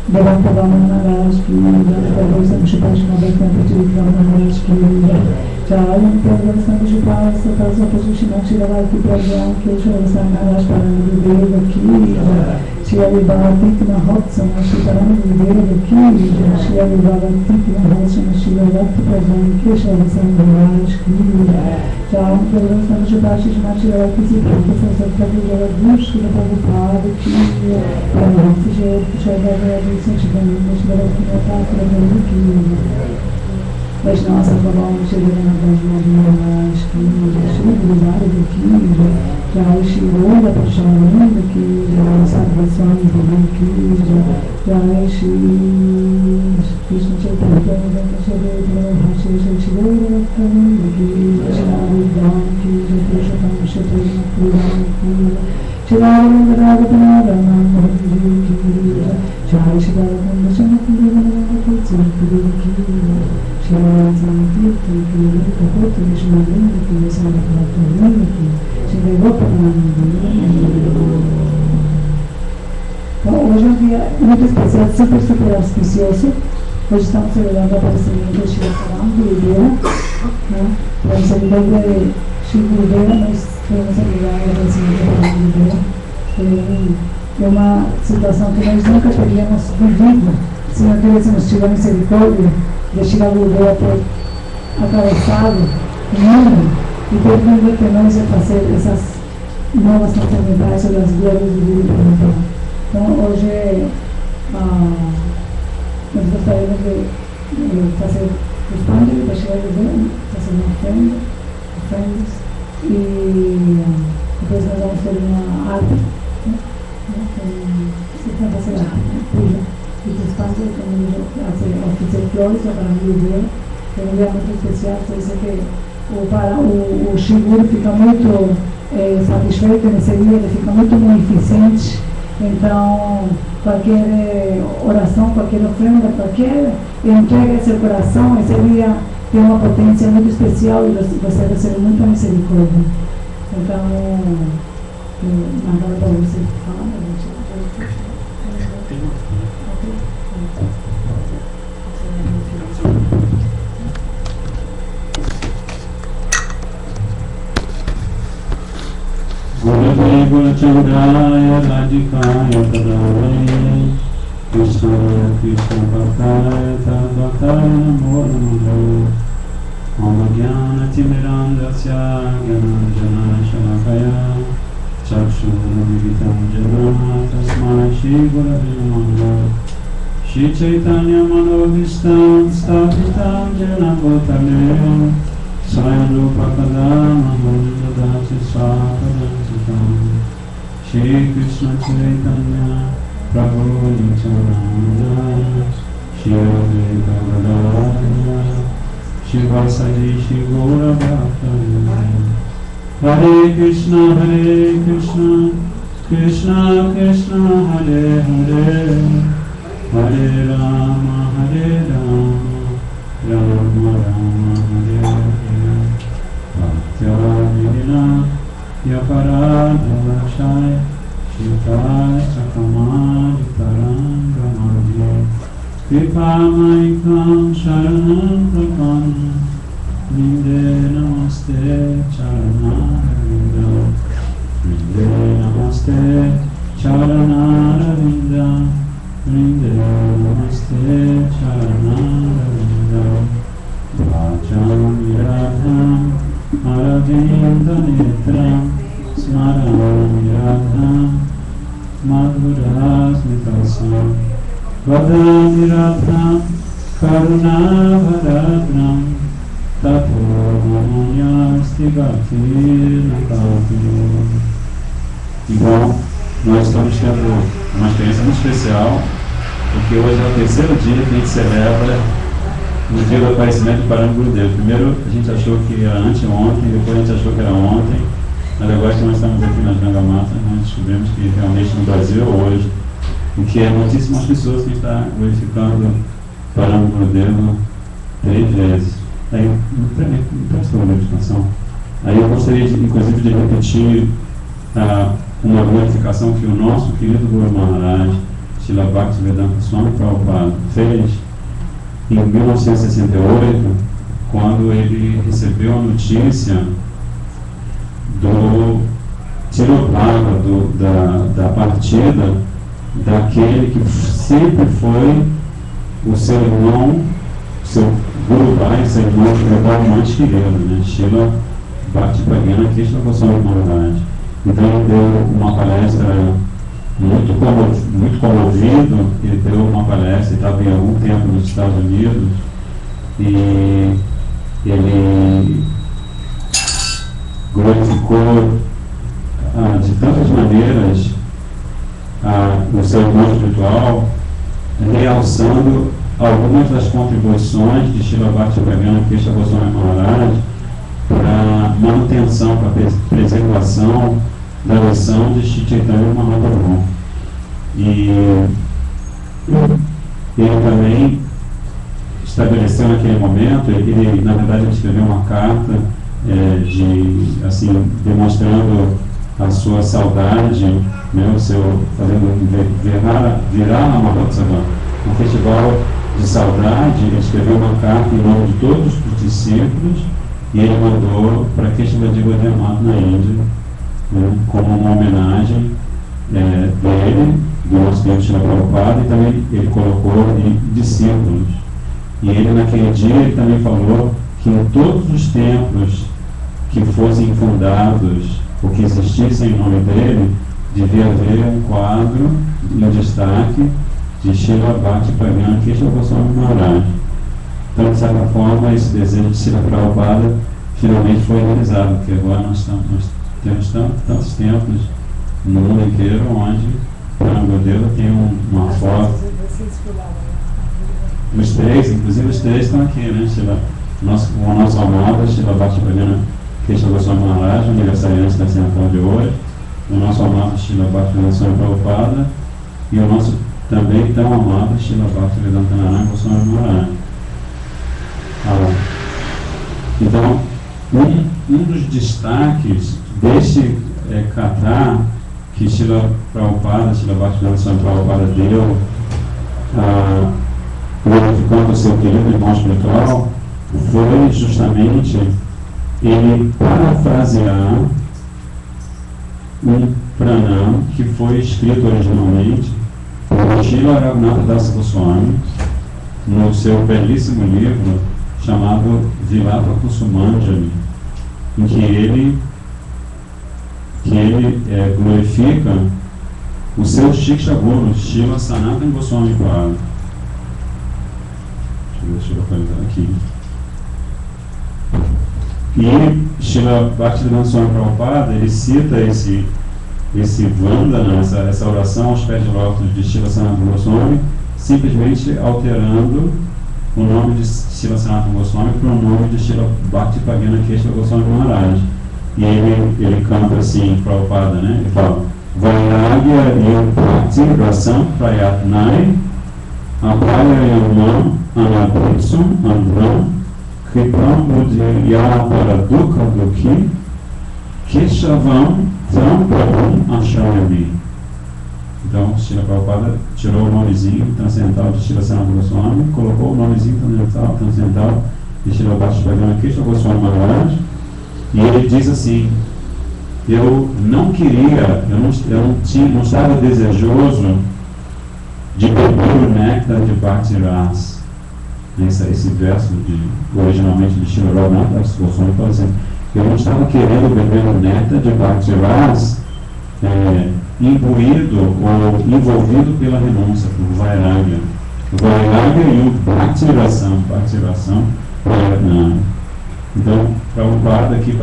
Devanta Maharaj ki Devanta Shupash Nabhakya Pachirika Maharaj ki Jayam Devanta Shupash Satasa Pachishina Shiravati Prabhyam Keshava Maharaj Paranideva ki Shri Bhavatikna Hotsana Shivarangi Deva ki Shri Bhavatikna Hotsana Shiravati Prabhyam Keshava Maharaj ki Jayam Devanta Shupash Shiravati Prabhyam Keshava Shri Prabhupada ki Paranideva Shri Sanchidananda Shrivarathinata Prabhu ki Vaishnava Sarvabhauma Shri Ranadhana Maharaj ki Shri Guruvarga ki Jai Shri Gola Prashananda ki Jai Sarvaswami Prabhu ki Jai Shri Krishna Chaitanya Shri Bhashe Shri Gola Prashananda ki Shri Radha ki Shri Purushottam Shri Prabhu ki Shri Radha ki Jai Shri Radha Shri Então, hoje é um dia muito especial, super auspicioso. Hoje estamos celebrando o aparecimento de Shri Gurudev, para a celebrar de Shri Gurudev, nós queremos celebrar o aparecimento de Shri Gurudev. É uma situação que nós nunca teríamos vivido se não tivéssemos tido a misericórdia de Shri Gurudev ter atravessado o mundo e ter vindo que nós a fazer essas novas fraternidades sobre as glórias do Guru. Então, hoje nós gostaríamos de fazer os pândios da Shri Gurudev, fazer uma ofrendas, e depois nós vamos ter uma arte. Se para fazer arte, e os pândios vão fazer flores para a Gurudev. É um dia muito especial, por isso que o Shri fica muito satisfeito nesse dia, ele fica muito munificente. Então, qualquer oração, qualquer ofrenda, qualquer entrega a seu coração, esse dia tem uma potência muito especial e você recebe muita misericórdia. Então, nada para você falar, Guru Chandaya Radhikaya Kadavaya Krishnaya Krishna Bhaktaya Tadbhaktaya Namo Namaha Om Jnana Timirandasya Gyananjana Shalakaya Chakshuramitam Jana Tasmai Shri Gurave Namaha Shri Chaitanya Manobhistam Sthapitam Jana Bhutale Swayam Rupa Kadamaham Dadati Swapadantikam Shri Krishna Chaitanya Prabhu Nityananda Shri Advaita Gadadhara Shri Vasadi Shri Gaura Bhaktaya Hare Krishna Krishna Krishna Hare Hare Hare Rama Hare Rama Rama Rama Hare Hare Bhakti-vinaya Yaparadavashaya Shitaya Sakamadi Tarangamadhi Kripamaikam Sharanam Prapanam Vinde Namaste Charanaravinda Vinde Namaste Charanaravinda Vinde Namaste Charanaravinda Vajam Viradham Aravinda Netram Smaram Viradham Madhuras Mitasam Vadam Viradham Karuna Varadram Tapo Mamanyasti Bhakti Nakapyo. Então, nós estamos tendo uma experiência muito especial, porque hoje é o terceiro dia que a gente celebra o dia do aparecimento de Parama Gurudev. Primeiro a gente achou que era anteontem, depois a gente achou que era ontem, mas agora que nós estamos aqui na Jangamata, nós descobrimos que realmente no Brasil hoje, o que é muitíssimas pessoas que está glorificando Parama Gurudev 3 vezes. Aí, não prestou uma meditação. Aí eu gostaria, inclusive, de repetir uma glorificação que o nosso querido Guru Maharaj, Srila Bhaktivedanta Swami Prabhupada fez em 1968, quando ele recebeu a notícia do Tiroplava, da partida daquele que sempre foi o seu irmão, seu Guru Bhai, seu irmão espiritual mais querido, né? Srila Bhaktivedanta Krishna Goswami Maharaj. Então ele deu uma palestra muito comovido, ele deu uma palestra, ele estava em algum tempo nos Estados Unidos, e ele glorificou de tantas maneiras o seu irmão espiritual, realçando algumas das contribuições de Srila Bhaktivedanta Krishna Goswami Maharaj para a manutenção, para a preservação da lição de Shri Chaitanya Mahaprabhu. E ele também estabeleceu naquele momento, ele na verdade escreveu uma carta demonstrando a sua saudade, né, fazendo virar a Mahotsava, um festival de saudade. Ele escreveu uma carta em nome de todos os discípulos e ele mandou para Keshavadeva Devamata na Índia, né, como uma homenagem dele, do nosso Deus Srila Prabhupada, e também ele colocou em discípulos. E ele naquele dia ele também falou que em todos os templos que fossem fundados ou que existissem em nome dele, devia haver um quadro em destaque de Srila Bhaktivedanta Krishna Goswami Maharaj. Então, de certa forma, esse desejo de Srila Prabhupada finalmente foi realizado, porque agora nós temos tantos templos no mundo inteiro onde Prabhupada tem uma foto. Os três, inclusive os três estão aqui, né? O nosso amado Srila Bhaktivedanta Krishna Goswami Maharaj, aniversariante da Central de hoje, o nosso amado Srila Bhaktivedanta Swami Prabhupada e o nosso também tão amado Srila Bhaktivedanta Narayana Goswami Maharaj. Então, um dos destaques deste kata que Srila Prabhupada, Srila Bhaktivedanta Swami Prabhupada deu, glorificando o seu querido irmão espiritual, foi justamente ele parafrasear um pranam que foi escrito originalmente por Srila Raghunatha Dasa Goswami no seu belíssimo livro chamado Vilapa Kusumanjali, em que ele glorifica o seu Shiksha Guru, Srila Sanatana Goswami Prabhupada. Deixa eu localizar aqui. E Srila Bhaktivedanta Swami Prabhupada, ele cita esse Vandana, essa oração aos pés de lótus de Srila Sanatana Goswami, simplesmente alterando o nome de Srila Sanatana Goswami para o nome de Srila Bhaktivedanta Krishna Goswami Maharaj. E ele canta assim, Prabhupada, né? Ele fala: Vairagya yam bhakti rasam prayatnai apayayamam anabhitsum andram Kripam Mudiyara Paradukha Dukhi Keshavam Tam Prabhum Ashrayami. Então, Srila Prabhupada tirou o nomezinho transcendental de Srila Sanatana Goswami, colocou o nomezinho transcendental de Srila Bhaktivedanta Krishna Goswami Maharaj, e ele diz assim: eu não queria, não estava desejoso de beber o néctar de Bhakti Ras. Esse verso originalmente de Srila Raghunatha Goswami fala assim: eu não estava querendo beber o néctar de Bhakti Ras imbuído ou envolvido pela renúncia, por Vairagya. Vairagya e o Bhakti Rasam Prayatnam. Então, Prabhupada aqui,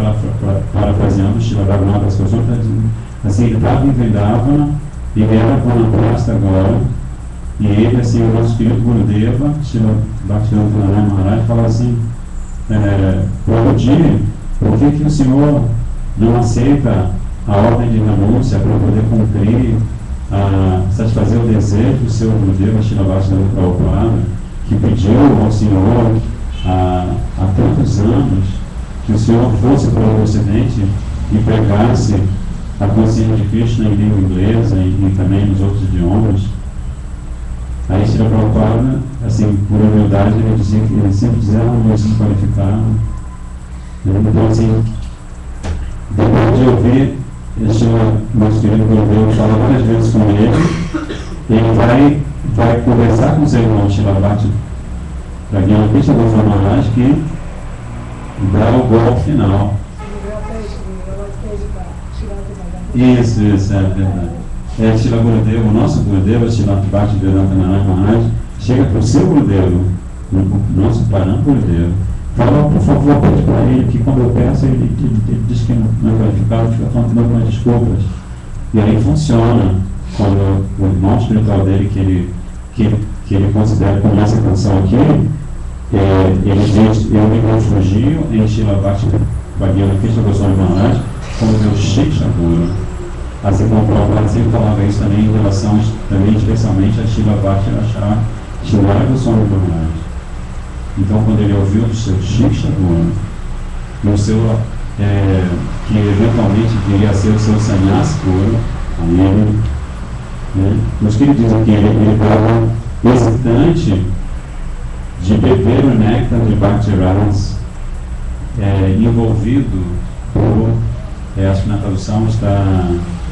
parafraseando Srila Raghunatha Goswami, está dizendo assim: ele estava em Vrindavana, ele era Vanaprastha agora, e ele, assim, o nosso querido Gurudeva, Srila Bhaktivedanta Narayana Maharaj, fala assim: Prabhuji, por que o senhor não aceita a ordem de renúncia para poder cumprir, satisfazer o desejo do seu Gurudeva, Srila Bhaktivedanta Prabhupada, que pediu ao senhor há tantos anos que o senhor fosse para o Ocidente e pregasse a consciência de Krishna em língua inglesa e também nos outros idiomas? Aí Srila Prabhupada, assim, por humildade, ele dizia que ele sempre dizia, não se qualificava. Então, assim, depois de ouvir nosso querido Gurudev falar várias vezes com ele vai conversar com o seu irmão Srila Bhakti Pragyan Krishna Goswami Maharaj, que dá o golpe final. Isso, é verdade. Srila Gurudeva, o nosso Gurudeva, Srila Bhakti Vedanta Narayana Maharaj, chega para o seu Gurudeva, o nosso Param Gurudeva, fala, por favor, pede para ele, que quando eu peço, ele diz que não é qualificado, fica falando dando umas desculpas. E aí funciona, quando o irmão espiritual dele, que ele considera como essa canção aqui, ele diz, eu me refugio em Srila Bhakti Pragyan Krishna Goswami Maharaj como meu Shiksha Guru. Assim como o Prabhupada sempre falava isso também em relação, também especialmente a Srila Bhakti Srila Goswami Maharaj. Então, quando ele ouviu do seu Shiksha Guru, no seu, que eventualmente viria a ser o seu Sannyas Guru, aí ele, nos que ele diz aqui, ele estava hesitante de beber o néctar de Bhakti Rasa, envolvido por, acho que na tradução está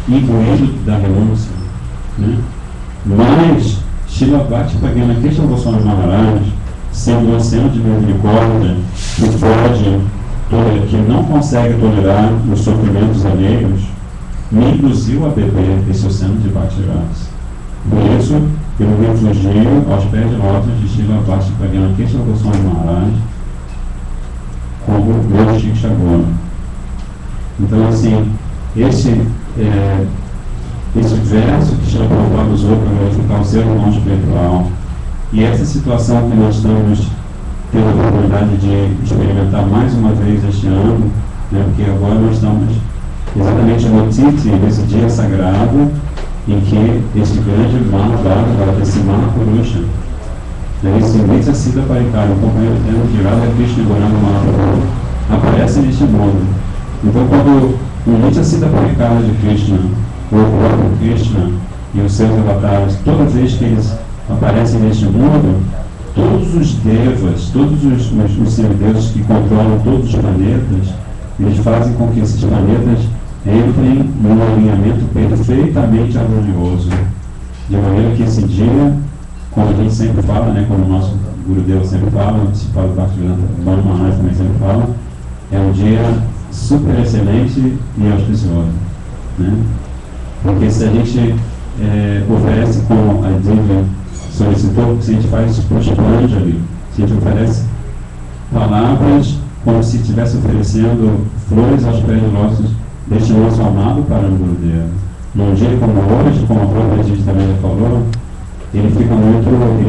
imbuído da renúncia, mas Srila Bhakti Pragyan Krishna Goswami Maharaj, sendo um oceano de misericórdia que não consegue tolerar os sofrimentos alheios, me induziu a beber esse oceano de Bhakti Rasa. Por isso, eu me refugio aos pés de lótus de Srila Bhakti Pragyan Krishna Goswami Maharaj como meu Shiksha Guru. Então, assim, esse verso que Srila Prabhupada usou para glorificar o seu irmão espiritual, e essa situação que nós estamos tendo a oportunidade de experimentar mais uma vez este ano, porque agora nós estamos exatamente no Titi, nesse dia sagrado, em que esse grande Mahabharata, esse Mahapurusha, esse Nitya Siddha Parikara, o companheiro eterno de Radha Krishna Gauranga Mahaprabhu, aparece neste mundo. Então, quando o Nitya Siddha Parikara de Krishna, o próprio Krishna e os seus avatares, toda vez que eles aparecem neste mundo, todos os devas, todos os semideuses que controlam todos os planetas, eles fazem com que esses planetas entrem num alinhamento perfeitamente harmonioso, de maneira que esse dia, como a gente sempre fala, como o nosso Gurudeva sempre fala, o principal do Bhakti Vedanta Maharaj também sempre fala, é um dia super excelente e auspicioso, porque se a gente oferece, como a Divya solicitou, se a gente faz Pushpanjali, se a gente oferece palavras como se estivesse oferecendo flores aos pés de lótus deste nosso amado Param Gurudeva. Num dia como hoje, como a própria gente também já falou, ele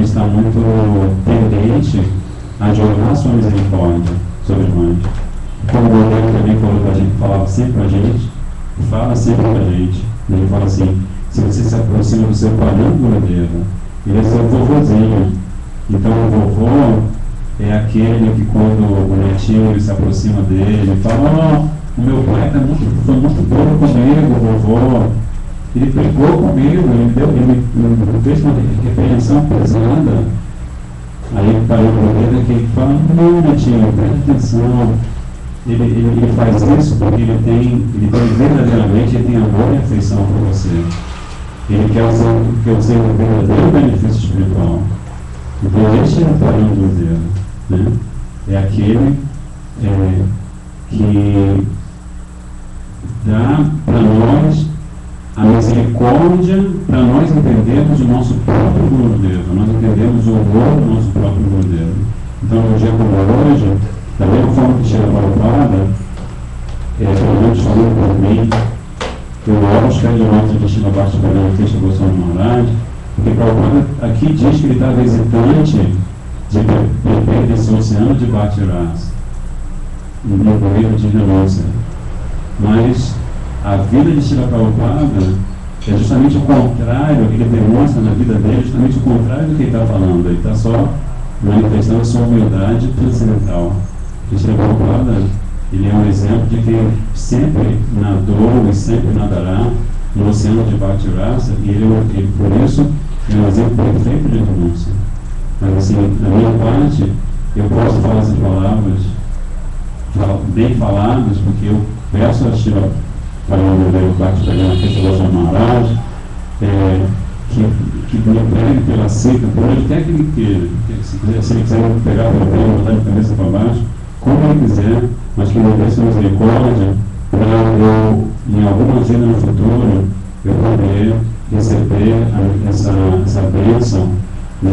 está muito tendente a jogar sua misericórdia sobre nós. Como o Gurudeva também falou pra gente, falava sempre pra gente, fala sempre pra gente. Ele fala assim, se você se aproxima do seu Param Gurudeva, ele é seu vovozinho. Então o vovô é aquele que quando o netinho se aproxima dele, fala, o meu pai foi muito duro comigo, vovô. Ele brigou comigo, ele fez uma repreensão pesada. Aí o Param Gurudeva que fala, não, netinho, presta atenção. Ele faz isso porque ele tem verdadeiramente amor e afeição por você. Ele quer ser um verdadeiro benefício espiritual. Então, este é o Param Gurudeva, é aquele que dá para nós a misericórdia, para nós entendermos o nosso próprio Gurudeva, nós entendemos o horror do nosso próprio Gurudeva. Então, no dia como hoje, da mesma forma que chega para o Prabhupada, pelo menos falando por mim, eu oro os pés de lótus de Srila Bhakti Pragyan Krishna Goswami Maharaj, porque Prabhupada aqui diz que ele estava hesitante de beber desse oceano de Bhakti Rasa, no governo de renúncia. Mas a vida de Srila Prabhupada é justamente o contrário, ele demonstra na vida dele justamente o contrário do que ele está falando. Ele está só manifestando a sua humildade transcendental. E Srila Prabhupada, ele é um exemplo de que sempre nadou e sempre nadará no oceano de Bhakti Rasa, e ele, por isso, é um exemplo perfeito de renúncia. Mas assim, da minha parte, eu posso falar essas palavras bem faladas, porque eu peço a Shila Paramahansa Bhaktivedanta Kesava Maharaj que me pegue pela seca, por onde quer que ele queira. Se ele quiser me pegar pelo pé, botar de cabeça para baixo, como ele quiser, mas que me dê sua misericórdia, para eu, em alguma vida no futuro, eu poder receber essa bênção, né,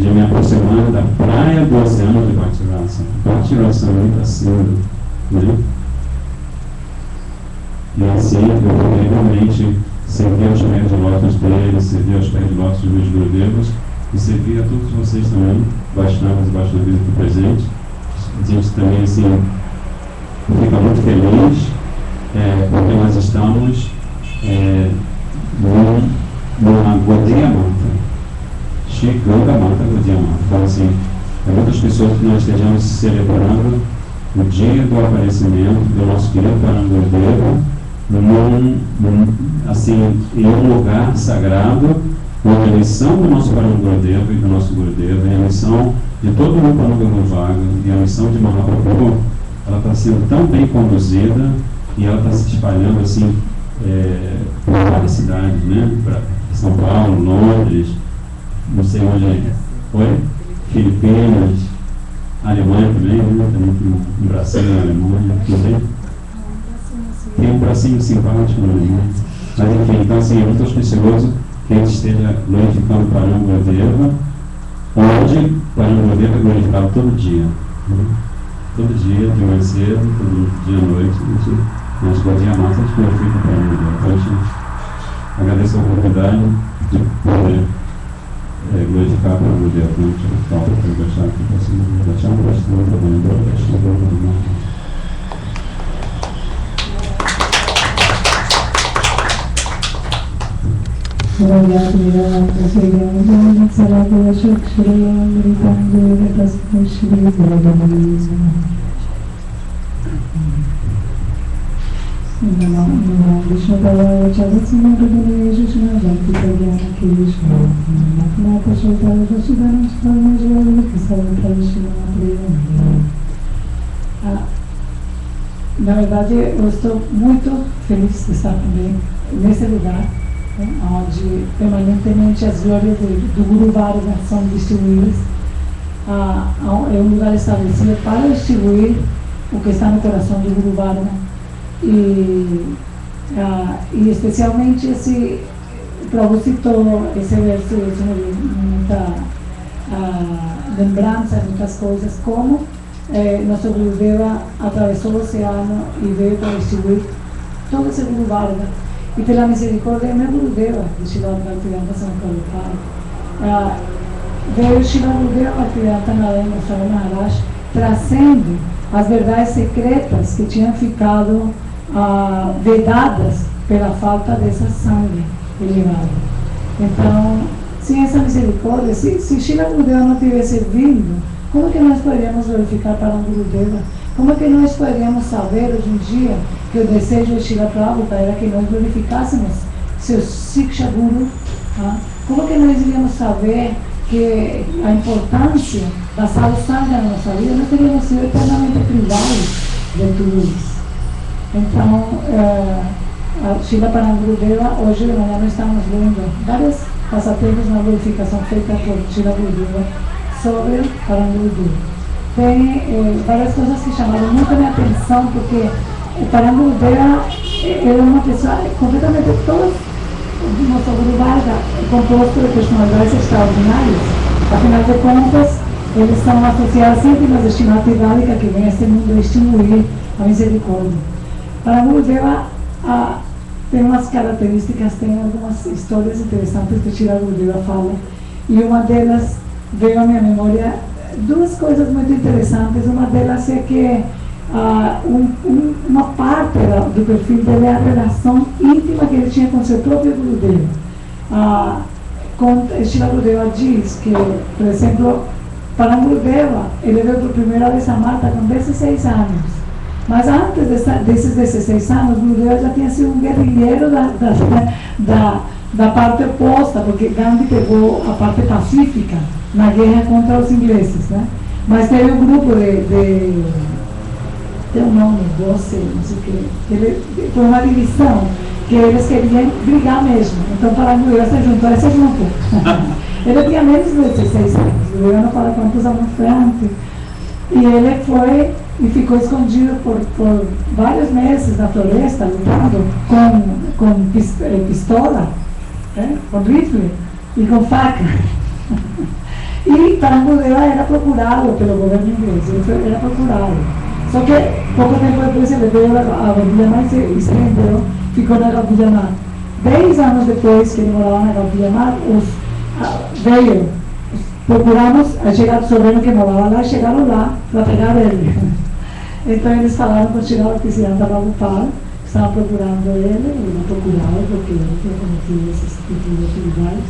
de me aproximar da praia do oceano de Bhakti-rasa. Bhakti-rasa muito acima, né? E assim eu poder realmente servir aos pés de lótus dele, servir aos pés de lótus dos meus Gurudevas e servir a todos vocês também, Vaishnavas e Vaishnavis aqui presentes. A gente também, assim, fica muito feliz porque nós estamos numa Gaudiya Mata, Shri Ganga Mata Gaudiya Mata. Então, assim, muitas pessoas que nós estejamos celebrando o dia do aparecimento do nosso querido Parangurudeva, assim, em um lugar sagrado, onde a missão do nosso Parangurudeva e do nosso Gurudeva, e a missão de todo o Rupananga Vaga e a missão de Mahaprabhu, ela está sendo tão bem conduzida e ela está se espalhando assim por várias cidades, né? Para São Paulo, Londres, não sei onde foi, Filipinas, Alemanha também, né? Também tem um bracinho na Alemanha, também. Tem um bracinho simpático na Alemanha. Mas enfim, então assim, é muito auspicioso que a gente esteja glorificando Parangurudeva, onde Parangurudeva é glorificado todo dia. Né? Todo dia, de manhã cedo, todo dia à noite, nas Gaudiya Mata, a gente glorifica Parangurudeva. Então a gente agradece a oportunidade de poder glorificar Parangurudeva. A gente fala para eu deixar aqui para cima, deixar um bastante para dentro, deixar um bastante. Na verdade, eu estou muito feliz de estar também nesse lugar, onde permanentemente as glórias do Guru Varga são distribuídas. É um lugar estabelecido para distribuir o que está no coração do Guru Varga. E especialmente esse Prabhu citou esse verso, muita lembrança, muitas coisas, como nosso Gurudeva atravessou o oceano e veio para distribuir todo esse Guru Varga. E pela misericórdia é meu Gurudeva, de Srila Bhaktivedanta Swami Prabhupada, veio Srila Gurudeva Bhaktivedanta Narayana Swami Maharaj trazendo as verdades secretas que tinham ficado vedadas pela falta dessa sangue elevado. Então, sem essa misericórdia, se Srila Gurudeva não tivesse vindo, como que nós poderíamos glorificar para um Gurudeva? Como que nós poderíamos saber hoje em dia que o desejo de Srila Prabhupada era que nós glorificássemos seu Siksha Guru? Como que nós iríamos saber que a importância da sadhu-sanga na nossa vida? Nós teríamos sido eternamente privados de tudo isso. Então, a Srila Parangurudeva, hoje de manhã nós estamos vendo vários passatempos na glorificação feita por Srila Gurudeva sobre Parangurudeva. Tem várias coisas que chamaram muito a minha atenção, porque o Parangurudeva era uma pessoa completamente, todos o nosso Guru Varga é composto de personalidades extraordinárias. Afinal de contas, eles são associados íntimas de Srimati Radhika, que vem a este mundo distribuir a misericórdia. Parangurudeva tem umas características, tem algumas histórias interessantes que Srila Gurudeva fala, e uma delas veio à minha memória duas coisas muito interessantes. Uma delas é que uma parte do perfil dele é a relação íntima que ele tinha com seu próprio Gurudeva. Srila Gurudeva diz que, por exemplo, para Gurudeva, ele veio por primeira vez a Mata com 16 anos. Mas antes desses 16 anos, Gurudeva já tinha sido um guerrilheiro da parte oposta, porque Gandhi pegou a parte pacífica na guerra contra os ingleses, né? Mas teve um grupo tem um nome, doce, não sei o que, foi uma divisão que eles queriam brigar mesmo. Então Paranguera se juntou a esse grupo. Ele tinha menos de 16 anos, eu não falo quantos anos foi antes. E ele foi e ficou escondido por vários meses na floresta, lutando com pistola, com rifle e com faca. E Paranguera era procurado pelo governo inglês, ele era procurado. Só que pouco tempo depois ele veio a Gaudiya e se rendeu, ficou na Gaudiya. 10 anos depois que ele morava na Gaudiya, veio, procuramos, chegaram, souberam que morava lá, chegaram lá para pegar ele. Então eles falaram com o Srila Bhaktisiddhanta Prabhupada, que estavam procurando ele não procuraram porque ele tinha cometido esses tipos de atividades.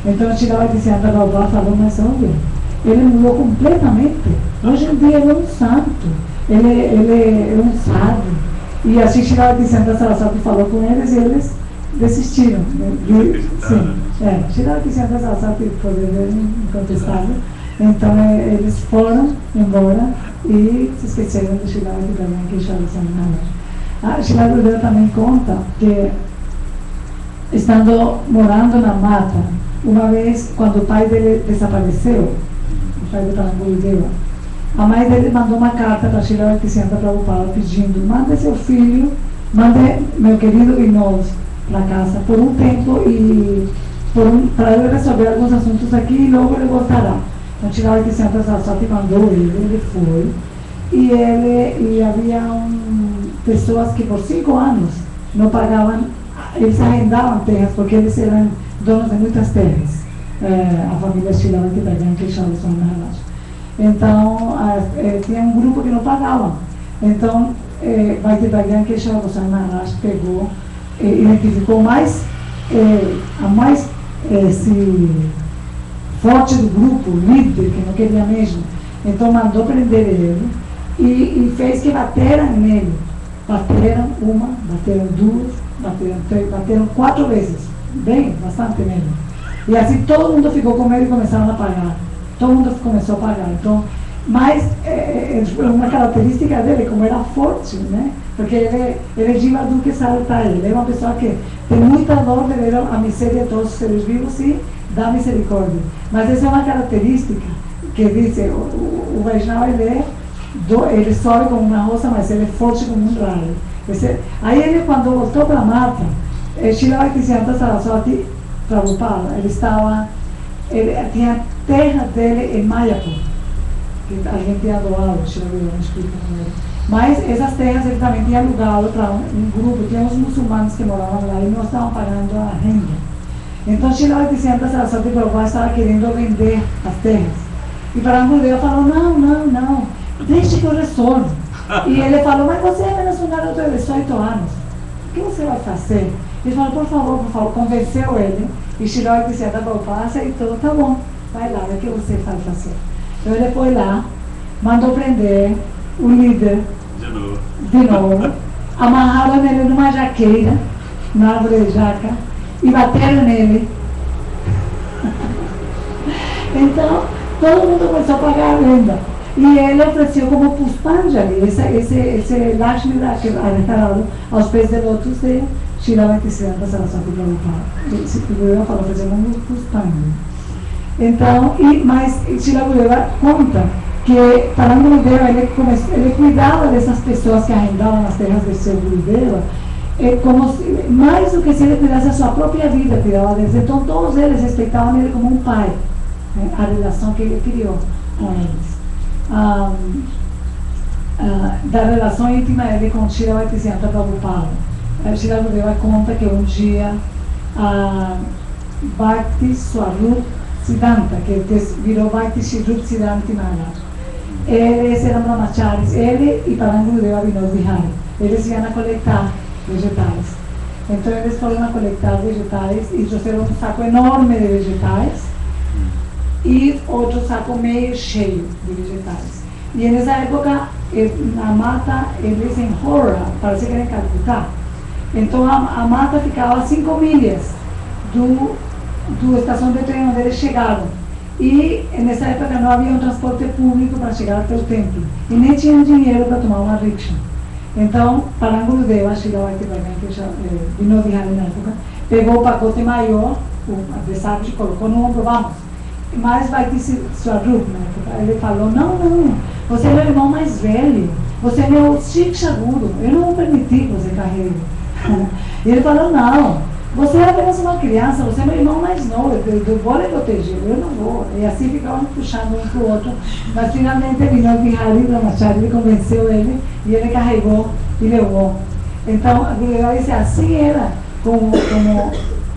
Então o Srila Bhaktisiddhanta Prabhupada falou, mas olha, ele mudou completamente. Hoje em dia ele é um santo, ele é um sábio. E assim Srila Bhaktisiddhanta Saraswati falou com eles e eles desistiram. Sim, Srila Bhaktisiddhanta Saraswati foi incontestável. Então eles foram embora e se esqueceram do Srila Bhaktisiddhanta. Srila Gurudeva também conta que, estando morando na mata, uma vez, quando o pai dele desapareceu, o pai do Paranguera, a mãe dele mandou uma carta para Srila Bhaktisiddhanta Prabhupada pedindo: mande seu filho, mande meu querido Vinod para casa por um tempo e para ele resolver alguns assuntos aqui e logo ele voltará. Então Srila Bhaktisiddhanta Saraswati mandou ele foi e havia pessoas que por 5 anos não pagavam, eles arrendavam terras porque eles eram donos de muitas terras, a família Srila Bhaktisiddhanta Swami Maharaj. Então tinha um grupo que não pagava. Então Bhaktisiddhanta Swami Maharaj pegou, identificou a mais forte do grupo, líder, que não queria mesmo. Então mandou prender ele e fez que bateram nele. Bateram uma, bateram duas, bateram três, bateram 4 vezes. Bem, bastante mesmo. E assim todo mundo ficou com medo e começaram a pagar. Todo mundo começou a pagar. Então, mas uma característica dele, como era forte, né? Porque ele é Jiva Dukkha Sarata, ele é uma pessoa que tem muita dor de ver a miséria de todos os seres vivos e dá misericórdia. Mas essa é uma característica que diz, o Vaishnava ele sobe como uma rosa, mas ele é forte como um raio. Aí ele, quando voltou para a mata, Srila Bhaktisiddhanta Saraswati Prabhupada, ele tinha a terra dele em Mayapur, que alguém tinha doado, Srila Bhaktisiddhanta explica como era. Mas essas terras ele também tinha alugado para um grupo, tinha uns muçulmanos que moravam lá e não estavam pagando a renda. Então Srila Bhaktisiddhanta Saraswati Prabhupada estava querendo vender as terras. E Paranguera falou, não, deixe que eu resolvo. E ele falou, mas você é menos um garoto de 18 anos, o que você vai fazer? Ele falou, por favor, convenceu ele. E Srila Bhaktisiddhanta Prabhupada aceitou, tá bom, vai lá, o que você vai fazer? Então ele foi lá, mandou prender o líder de novo, amarraram ele numa jaqueira, na árvore de jaca, e bateram nele. Então, todo mundo começou a pagar a renda. E ele ofereceu como Puspanjali, esse Lakshmi arretarado aos pés de lótus de Srila Bhaktisiddhanta Saraswati Prabhupada. Eu falo, ofereceu como Puspanjali. Então, mas Srila Gurudeva conta que Paranguera ele cuidava dessas pessoas que arrendavam as terras de seu Gurudeva, como mais do que se ele cuidasse a sua própria vida, cuidava deles. Então todos eles respeitavam ele como um pai, né, a relação que ele criou com eles. Da relação íntima dele com Srila Bhaktisiddhanta Prabhupada. Srila Gurudeva conta que um dia Bhakti Swarup Siddhanta, que virou Bhakti Swarup Siddhanta Maharaj, eles eram brahmacharis, ele e Paranguera Vinod Vihari. Eles iam a coletar vegetais. Então eles foram a coletar vegetais e trouxeram um saco enorme de vegetais e outro saco meio cheio de vegetais. E nessa época, na mata, eles enrolam, parece que era em Calcutá. Então a mata ficava a 5 milhas do estação de trem onde eles chegaram. E nessa época não havia um transporte público para chegar até o templo. E nem tinham dinheiro para tomar uma rickshaw. Então, Parangurudeva, Srila Bhaktivedanta Vinod Vihari na época, pegou o pacote maior, o adversário colocou no ombro, vamos. Mas Bhakti Swarup, na época, ele falou, não, você é meu irmão mais velho, você é meu Shiksha Guru, eu não vou permitir que você carregue. E ele falou, não, você é apenas uma criança, você é meu irmão mais novo, eu vou lhe proteger, eu não vou. E assim ficavam puxando um para o outro. Mas finalmente Vinod Vihari Brahmachari, ele convenceu ele e ele carregou e levou. Então, a Gurudeva disse, assim era como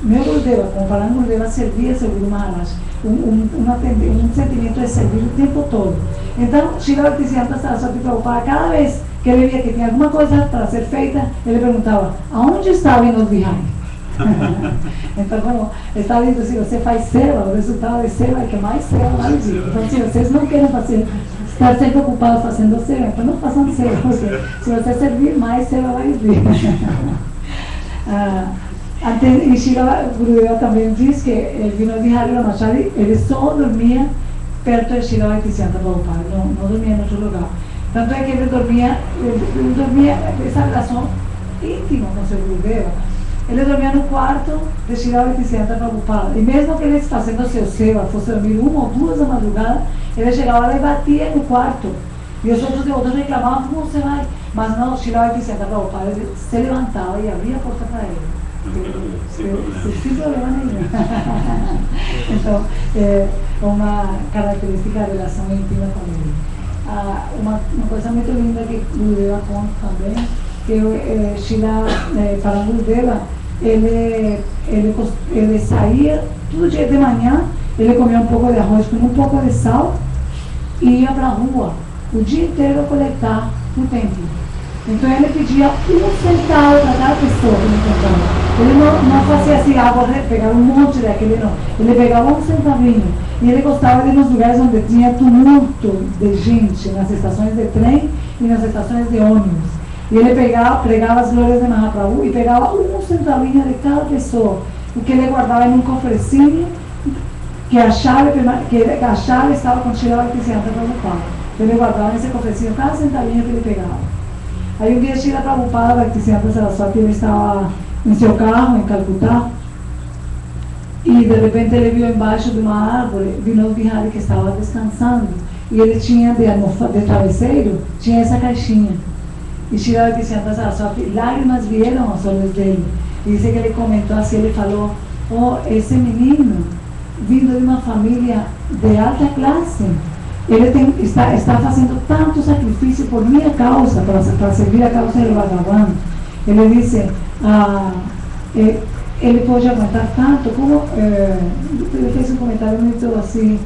meu Gurudeva, como Parangurudeva servia seu Guru Maharaj. Um sentimento de servir o tempo todo. Então, Srila Bhaktisiddhanta Saraswati Prabhupada, cada vez que ele via que tinha alguma coisa para ser feita, ele perguntava, aonde está Vinod Vihari? Então, como está dito, se você faz seva, o resultado de seva é que mais seva vai vir. Então, se vocês não querem estar sempre ocupados fazendo seva, então não façam seva, porque se você servir, mais seva vai vir. E Srila Gurudeva também diz que Vinod Vihari Brahmachari, ele só dormia perto de Srila Bhaktisiddhanta Prabhupada, não dormia em outro lugar. Tanto é que ele dormia essa relação íntima com seu Gurudeva. Ele dormia no quarto de Srila Bhaktisiddhanta Prabhupada. E mesmo que ele fazendo seu seva, fosse dormir 1 ou 2 da madrugada, ele chegava lá e batia no quarto. E os outros devotos reclamavam, como você vai? Mas não, Srila Bhaktisiddhanta Prabhupada, ele se levantava e abria a porta para ele. Sem problema nenhum. Então, é uma característica da relação íntima com ele. Uma coisa muito linda que Gurudeva conta também, que Srila Parangurudeva, ele saía todo dia de manhã, ele comia um pouco de arroz com um pouco de sal e ia para a rua o dia inteiro coletar no templo. Então ele pedia 1 centavo para cada pessoa que ele encontrava. Ele não fazia assim, vou pegar um monte daquele, não. Ele pegava 1 centavinho. E ele gostava de ir nos lugares onde tinha tumulto de gente, nas estações de trem e nas estações de ônibus. E ele pregava as glórias de Mahaprabhu e pegava 1 centavinho de cada pessoa, o que ele guardava em um cofrecinho, que a chave estava com Srila Bhaktisiddhanta Prabhupada. Ele guardava nesse cofrecinho cada centavinho que ele pegava. Aí um dia Srila Prabhupada Bhaktisiddhanta Saraswati, ele estava em seu carro em Calcutá e de repente ele viu embaixo de uma árvore Vinod Vihari que estava descansando e ele tinha de travesseiro, tinha essa caixinha. E Srila Bhaktisiddhanta Saraswati, lágrimas vieram aos olhos dele. E disse que ele comentou assim, ele falou, esse menino, vindo de uma família de alta classe, ele está fazendo tanto sacrifício por minha causa, para servir a causa do Bhagavan. Ele disse, ele pode aguentar tanto, como ele fez um comentário muito assim,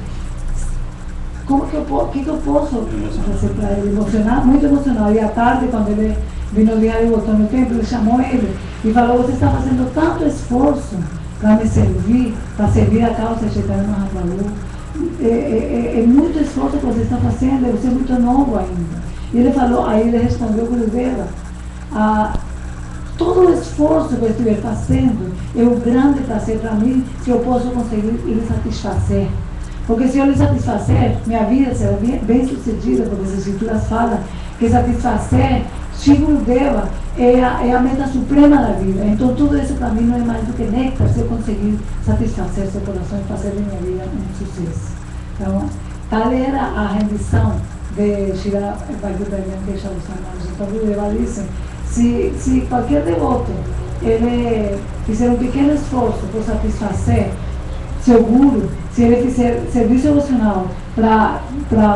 o que eu posso fazer para ele? Muito emocionado. E à tarde, quando ele Vinod Vihari voltou no templo, ele chamou ele e falou, você está fazendo tanto esforço para me servir, para servir a causa de Chaitanya Mahaprabhu. É muito esforço que você está fazendo, você é muito novo ainda. E ele falou, aí ele respondeu com Gurudeva, todo o esforço que eu estiver fazendo é um grande prazer para mim se eu posso conseguir lhe satisfazer. Porque se eu lhe satisfazer, minha vida será bem sucedida, porque as escrituras falam que satisfazer Shri Gurudeva é a meta suprema da vida. Então tudo isso para mim não é mais do que néctar se eu conseguir satisfazer seu coração e fazer de minha vida um sucesso. Então, tal era a rendição de Srila Bhaktisiddhanta Saraswati. Então Gurudeva disse, se qualquer devoto ele fizer um pequeno esforço por satisfazer seu guru, se ele fizer serviço devocional para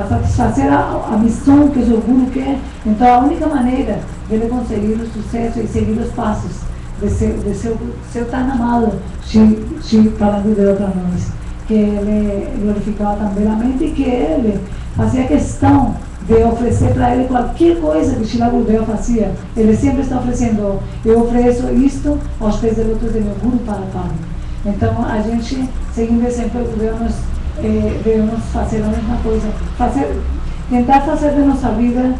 satisfazer a missão que o seu guru quer, então a única maneira de ele conseguir o sucesso e seguir os passos de seu tão amado Shri Parangurudeva para nós, que ele glorificava também a mente e que ele fazia questão de oferecer para ele qualquer coisa que Srila Gurudeva fazia. Ele sempre está oferecendo, eu ofereço isto aos pés de lótus de meu guru para Pai. Então, a gente, seguindo o exemplo, devemos fazer a mesma coisa. Tentar fazer de nossa vida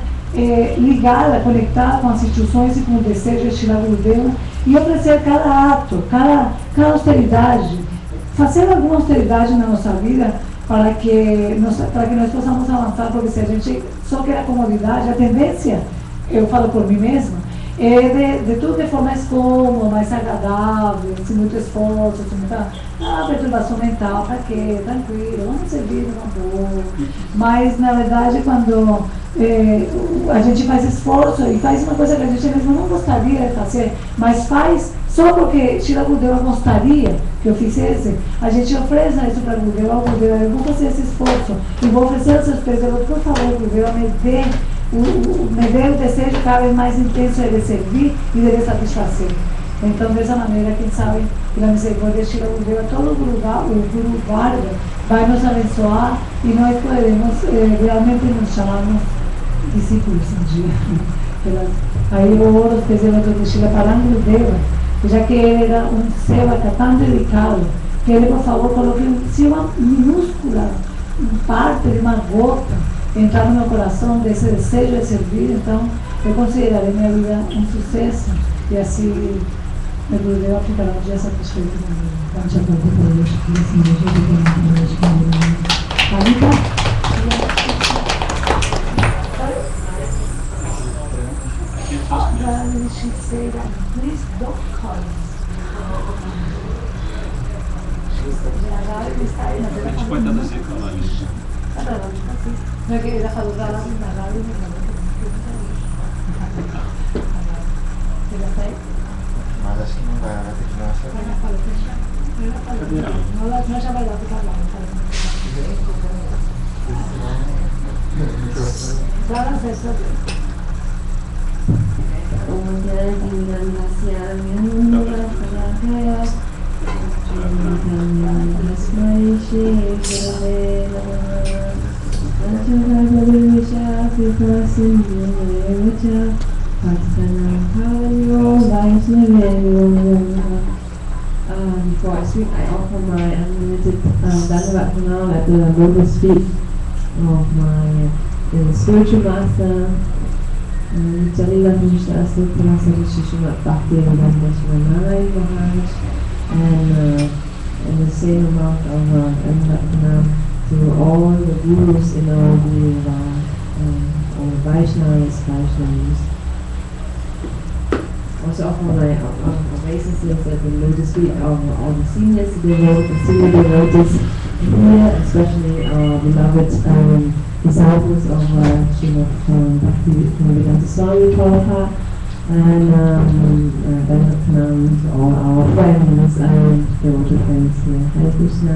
ligada, conectada com as instruções e com o desejo de Srila Gurudeva e oferecer cada ato, cada austeridade, fazer alguma austeridade na nossa vida para que nós possamos avançar, porque se a gente só quer a comodidade, a tendência, eu falo por mim mesma, é de tudo de forma mais cômoda, mais agradável, sem muito esforço, sem muita perturbação mental, para quê? Tranquilo, vamos servir uma boa. Mas, na verdade, quando a gente faz esforço e faz uma coisa que a gente mesmo não gostaria de fazer, mas faz só porque Shila Gurudeva gostaria que eu fizesse, a gente oferece isso para Gurudeva, Gurudeva, eu vou fazer esse esforço e vou oferecer os seus pedidos, por favor, Gurudeva, me dê o desejo cada vez mais intenso de servir e de satisfazer. Então, dessa maneira, quem sabe, pela misericórdia de Shila Gurudeva, todo o Guru Varga vai nos abençoar e nós poderemos realmente nos chamarmos discípulos um dia. Aí eu oro os desejos de Shila Parama Gurudeva, já que ele era um sevaka tão dedicado, que ele, por favor, coloque se uma minúscula parte de uma gota entrar no meu coração desse desejo de servir, então eu considerarei minha vida um sucesso e assim meu Gurudeva ficará um dia satisfeito comigo. Please don't call me. A gente pode estar assim falar isso. No, que era saludar a mi radio. Mas acho que não vai, ela vai ter que dar uma No, já vai dar para falar. Before I speak, I offer my unlimited Dhanavad Pranam at the lotus feet of my spiritual master, Jalila Krishna Sutra Saraswati Bhakti Vedanta Shivanai Maharaj, and the same amount of Dhanavad Pranam to all the gurus in our Guru all Vaishnavas. Also offer my obeisances at the lotus feet of all the senior devotees here, especially our beloved disciples of Srimad Bhaktivedanta Swami Prabhupada, and to all our friends and devotee friends here. Hare Krishna.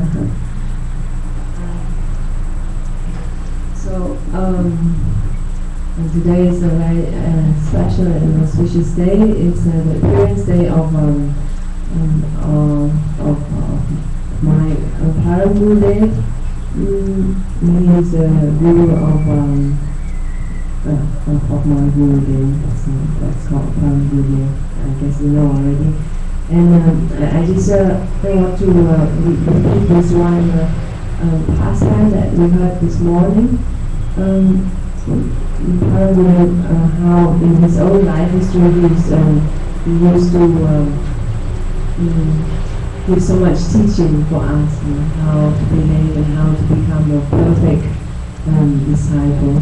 And today is a very special and auspicious day. It's the appearance day of my Param Gurudev. He is the guru of my Gurudev, so that's called Param Gurudev. I guess you know already. And I just want to repeat this one pastime that we heard this morning. How in his own life history he used to give so much teaching for us, how to behave and how to become a perfect disciple.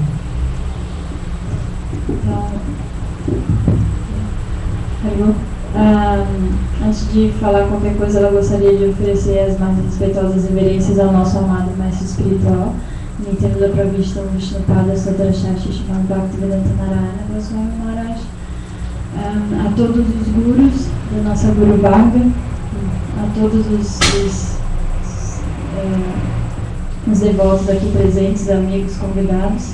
Antes de falar qualquer coisa, ela gostaria de oferecer as mais respeitosas reverências ao nosso amado mestre espiritual, Nityananda Pravishta Vishnupada Satrashashi Srimad Bhaktivedanta Narayana Goswami Maharaj, a todos os gurus da nossa Guru Varga, a todos os devotos aqui presentes, amigos, convidados,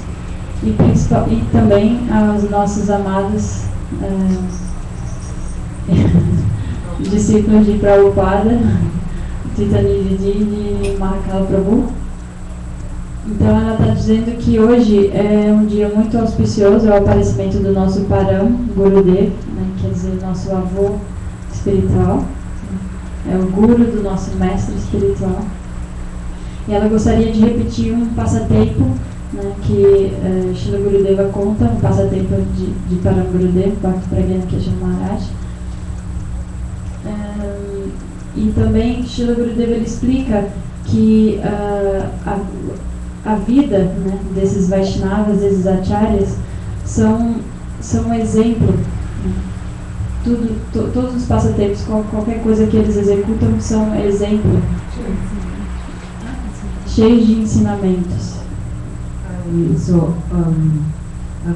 e também aos nossos amados discípulos de Prabhupada, Chaitanya e Mahakala Prabhu. Então ela está dizendo que hoje é um dia muito auspicioso, é o aparecimento do nosso Param Gurudev, quer dizer, nosso avô espiritual, é o guru do nosso mestre espiritual. E ela gostaria de repetir um passatempo, que Srila Gurudeva conta, um passatempo de Param Gurudev, Bhakti Pragyana Keshav Maharaj, E também Srila Gurudeva ele explica que a vida, né, desses Vaishnavas, desses acharyas, são um exemplo. Né? Todos os passatempos, qualquer coisa que eles executam, são exemplo, cheios de ensinamentos. So,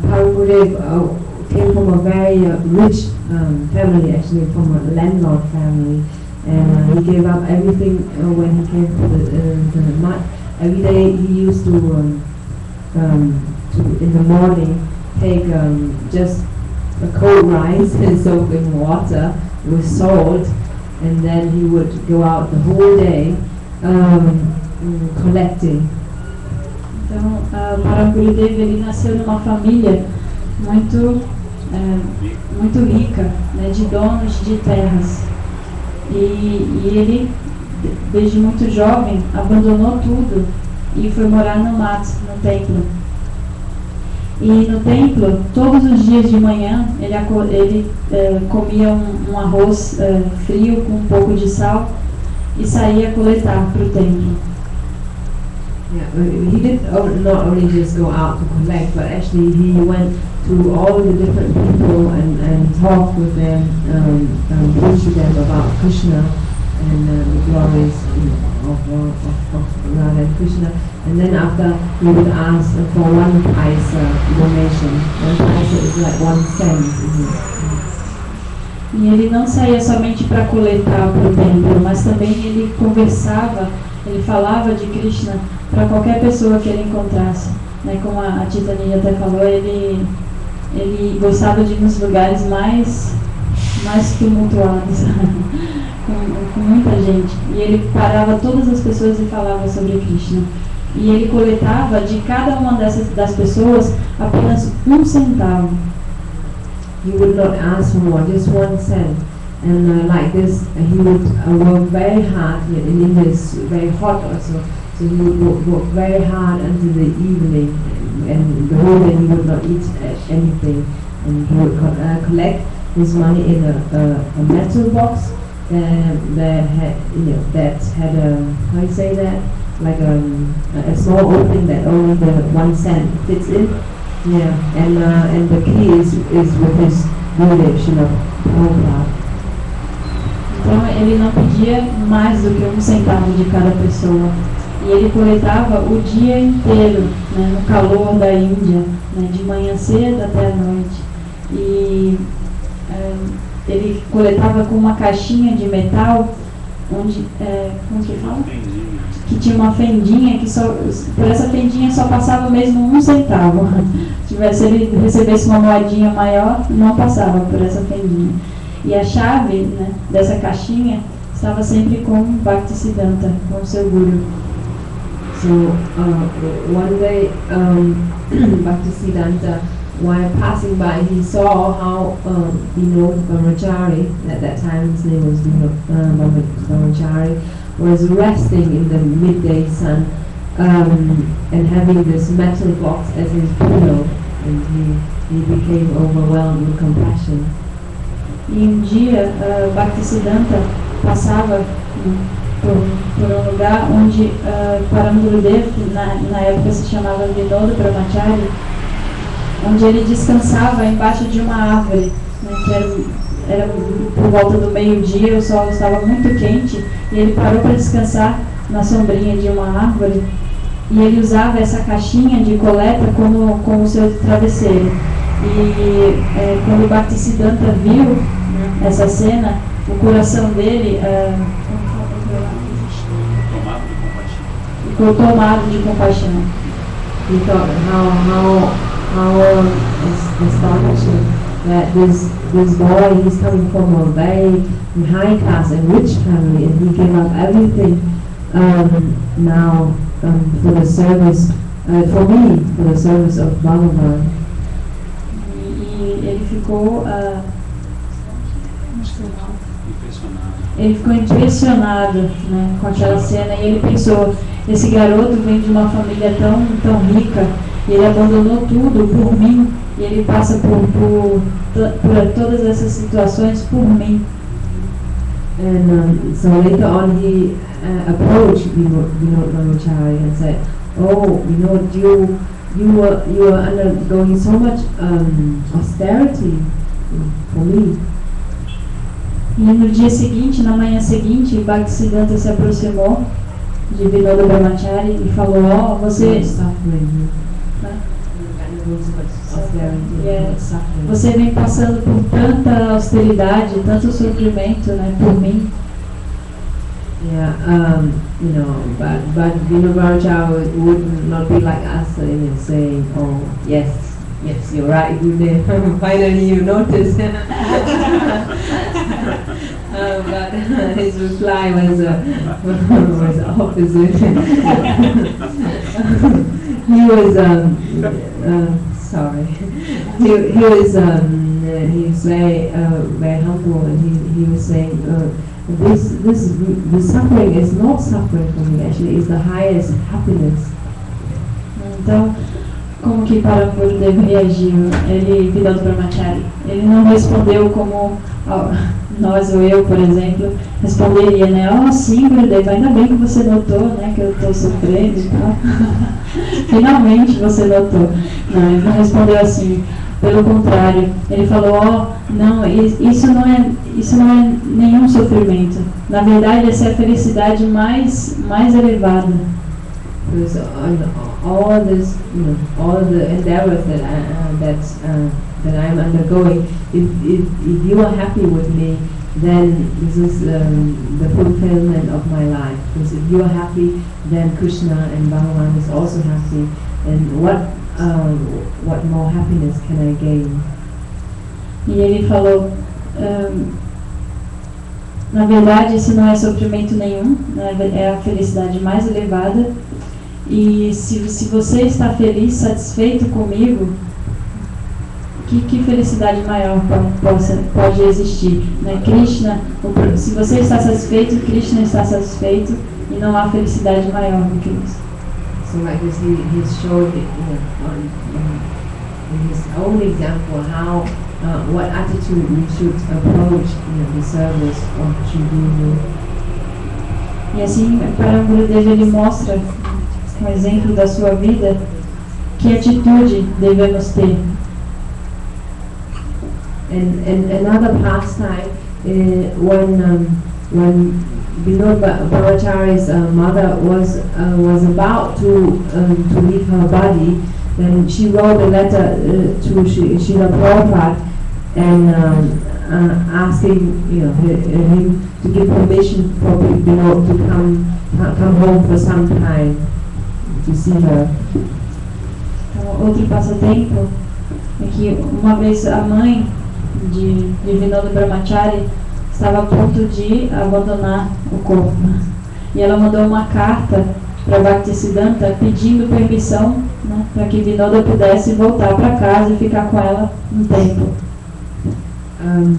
Prabhupada came from a very rich family, actually from a landlord family, and he gave up everything when he came to the mat. Every day he used to in the morning take just a cold rice and soak in water with salt, and then he would go out the whole day collecting. Então, Maharaj Gurudeva ele nasceu numa família muito rica, né, de donos de terras. E ele, desde muito jovem, abandonou tudo e foi morar no mato, no templo. E no templo, todos os dias de manhã, ele comia um arroz frio com um pouco de sal e saía coletar para o templo. Yeah, he did not only just go out to collect, but actually he went to all the different people and talked with them, preached to them about Krishna and the glories of Radha and Krishna. And then after he would ask for 1 paisa donation. 1 paisa is like 1 cent. E ele não saía somente para coletar para o templo, mas também ele conversava, ele falava de Krishna para qualquer pessoa que ele encontrasse. Né? Como a Chaitanya até falou, ele gostava de ir nos lugares mais tumultuados, com muita gente. E ele parava todas as pessoas e falava sobre Krishna. E ele coletava de cada uma das pessoas apenas 1 centavo. He would not ask for more, just 1 cent. And like this, he would work very hard. In India, it's very hot also. So he would work very hard until the evening, and the whole day he would not eat anything. And he would collect his money in a metal box that had how you say that, like a small opening that only the 1 cent fits in. Yeah, and the key is with his direction of Prabhupada. Então ele não pedia mais do que 1 centavo de cada pessoa. E ele coletava o dia inteiro, né, no calor da Índia, né, de manhã cedo até a noite. E ele coletava com uma caixinha de metal, onde, como que fala? Que tinha uma fendinha, que por essa fendinha só passava mesmo 1 centavo. Se ele recebesse uma moedinha maior, não passava por essa fendinha. E a chave, né, dessa caixinha estava sempre com Bhaktisiddhanta, com o seu guru. So one day, Bhaktisiddhanta, while passing by, he saw how Vinod Brahmachari, at that time his name was Vinod Brahmachari, was resting in the midday sun and having this metal box as his pillow, and he became overwhelmed with compassion. E dia, Bhaktisiddhanta passava por um lugar onde Param Gurudev, na época se chamava Vinod Brahmachari, onde ele descansava embaixo de uma árvore, né, que era por volta do meio-dia, o sol estava muito quente, e ele parou para descansar na sombrinha de uma árvore, e ele usava essa caixinha de coleta como seu travesseiro. E quando Bhaktisiddhanta viu, né, essa cena, o coração dele ficou tomado de compaixão. He thought how astonishing that this boy, he's coming from a very high class and rich family, and he gave up everything now for the service, for me, for the service of Bhagavan. E ele ficou impressionado, né, com aquela cena, e ele pensou, esse garoto vem de uma família tão rica, e ele abandonou tudo por mim, e ele passa por todas essas situações por mim. And so later on he approached Vinod Brahmachari and said, "Oh, Vinod, you were undergoing so much austerity for me." E no dia seguinte, na manhã seguinte, Bhaktisiddhanta se aproximou de Vinoda Brahmachari e falou: "Ó, você Suffering. Você vem passando por tanta austeridade, tanto sofrimento, né, por mim." Yeah, but Vinodvarcha would not be like us, saying, "Oh, yes, you're right, Gurudev. Finally you noticed." But his reply was opposite. He was sorry. He was very humble, and he was saying, this suffering is not suffering for me. Actually, it's the highest happiness. Então, como que Paramgurudev reagiu? Vinod Brahmachari, ele não respondeu como nós ou eu, por exemplo, responderia, né? "Oh, sim, Gurudev, ainda bem que você notou, né, que eu estou sofrendo e tal." Finalmente você notou. Não, ele não respondeu assim. Pelo contrário, ele falou: "Oh, não, isso não é nenhum sofrimento. Na verdade, essa é a felicidade mais elevada." Because all this, all the endeavors that I'm undergoing, if you are happy with me, then this is the fulfillment of my life. Because if you are happy, then Krishna and Bhagavan is also happy. And what more happiness can I gain? E ele falou: "Na verdade, isso não é sofrimento nenhum, né? É a felicidade mais elevada. E se você está feliz, satisfeito comigo, que felicidade maior pode existir, né? Krishna, se você está satisfeito, Krishna está satisfeito, e não há felicidade maior do que isso." So like this, he showed in his own example how what attitude we should approach the service of Shri Guru. E assim, Paramgurudev, ele mostra um exemplo da sua vida, que atitude devemos ter. And another pastime, when Vinod Brahmachari's mother was about to leave her body, then she wrote a letter to Srila Prabhupada and asking him to give permission for Vinod to come home for some time to see her. Então, outro passatempo é que uma vez a mãe de Vinod Brahmachari estava a ponto de abandonar o corpo, e ela mandou uma carta para Bhaktisiddhanta pedindo permissão, né, para que Vinoda pudesse voltar para casa e ficar com ela um tempo. And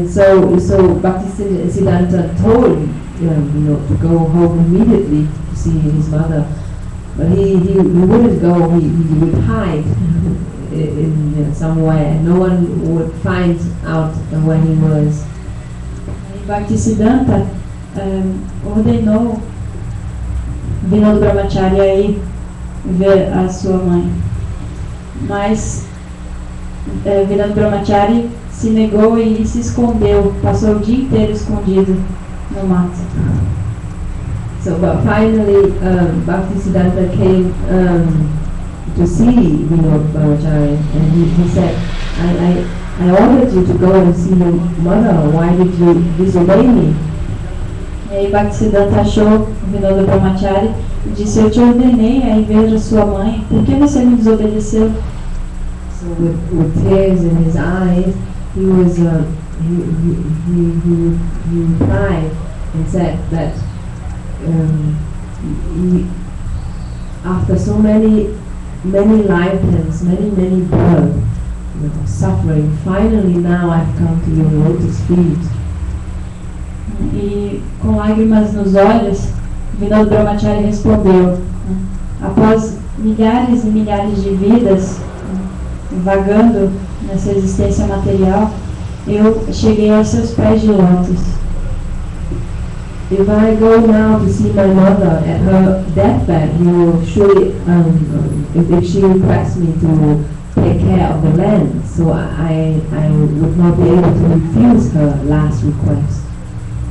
so Bhaktisiddhanta told Vinod to go home immediately to see his mother, but he wouldn't go. He would hide in somewhere. No one would find out where he was. E Bhaktisiddhanta ordenou Vinod Brahmachari a ir ver a sua mãe, mas Vinod Brahmachari se negou e se escondeu, passou o dia inteiro escondido no mato. So, but finally, Bhaktisiddhanta came to see Vinod Brahmachari, and he said, I ordered you to go and see your mother. Why did you disobey me? E aí Bhaktisiddhanta achou Vinod Brahmachari e disse: "Eu te ordenei a ir ver a sua mãe, por que você me desobedeceu?" So with tears in his eyes, he replied and said that after so many lifetimes, many births, suffering, finally now I've come to your lotus feet. E com lágrimas nos olhos, Vinod Brahmachari respondeu: "Após milhares e milhares de vidas vagando nessa existência material, eu cheguei aos seus pés de lótus. If I go now to see my mother at her deathbed, you will surely, if she requests me to take care of the land, so I would not be able to refuse her last request.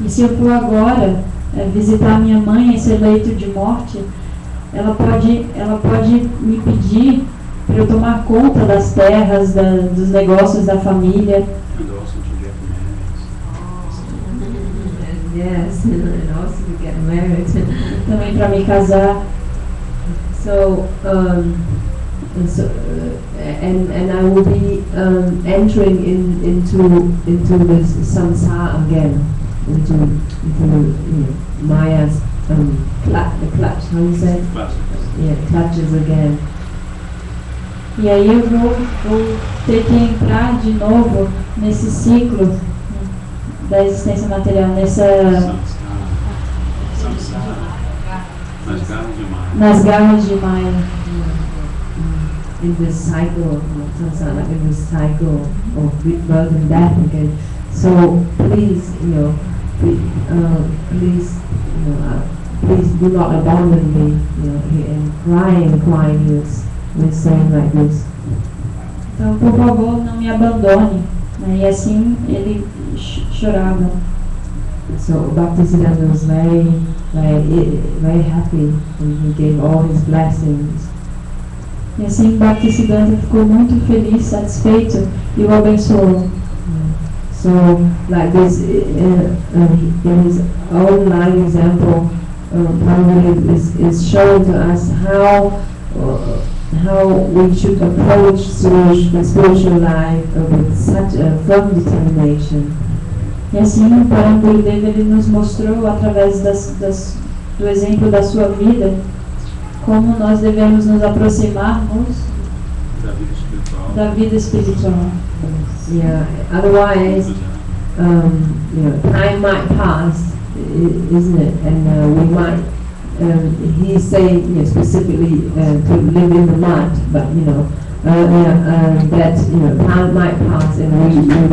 E se eu for agora visitar minha mãe em seu leito de morte, ela pode me pedir para eu tomar conta das terras, dos negócios da família. And also to get married. Yes, and also to get married. Também para me casar. So, and I will be entering into this samsara again, into Maya's clutch. How do you say? Yeah, clutches again. E aí eu vou ter que entrar de novo nesse ciclo, né, da existência material, Samsara. nas garras de Maya. In this cycle of samsara, in this cycle of birth and death again. So please, please do not abandon me. And crying, he was saying like this. Então, por favor, não me abandone. Né? E assim ele chorava. So Bhaktisiddhanta was very happy, and he gave all his blessings. E assim Bhaktisiddhanta ficou muito feliz, satisfeito e o abençoou. So, like this, in his own life example, Prabhupada is showing to us how we should approach the spiritual life with such a firm determination. E assim o Param Gurudeva ele nos mostrou através do exemplo da sua vida como nós devemos nos aproximarmos da vida espiritual. Yeah. Otherwise, time might pass, isn't it? And we might. He's saying specifically to live in the mud, but that time might pass, and we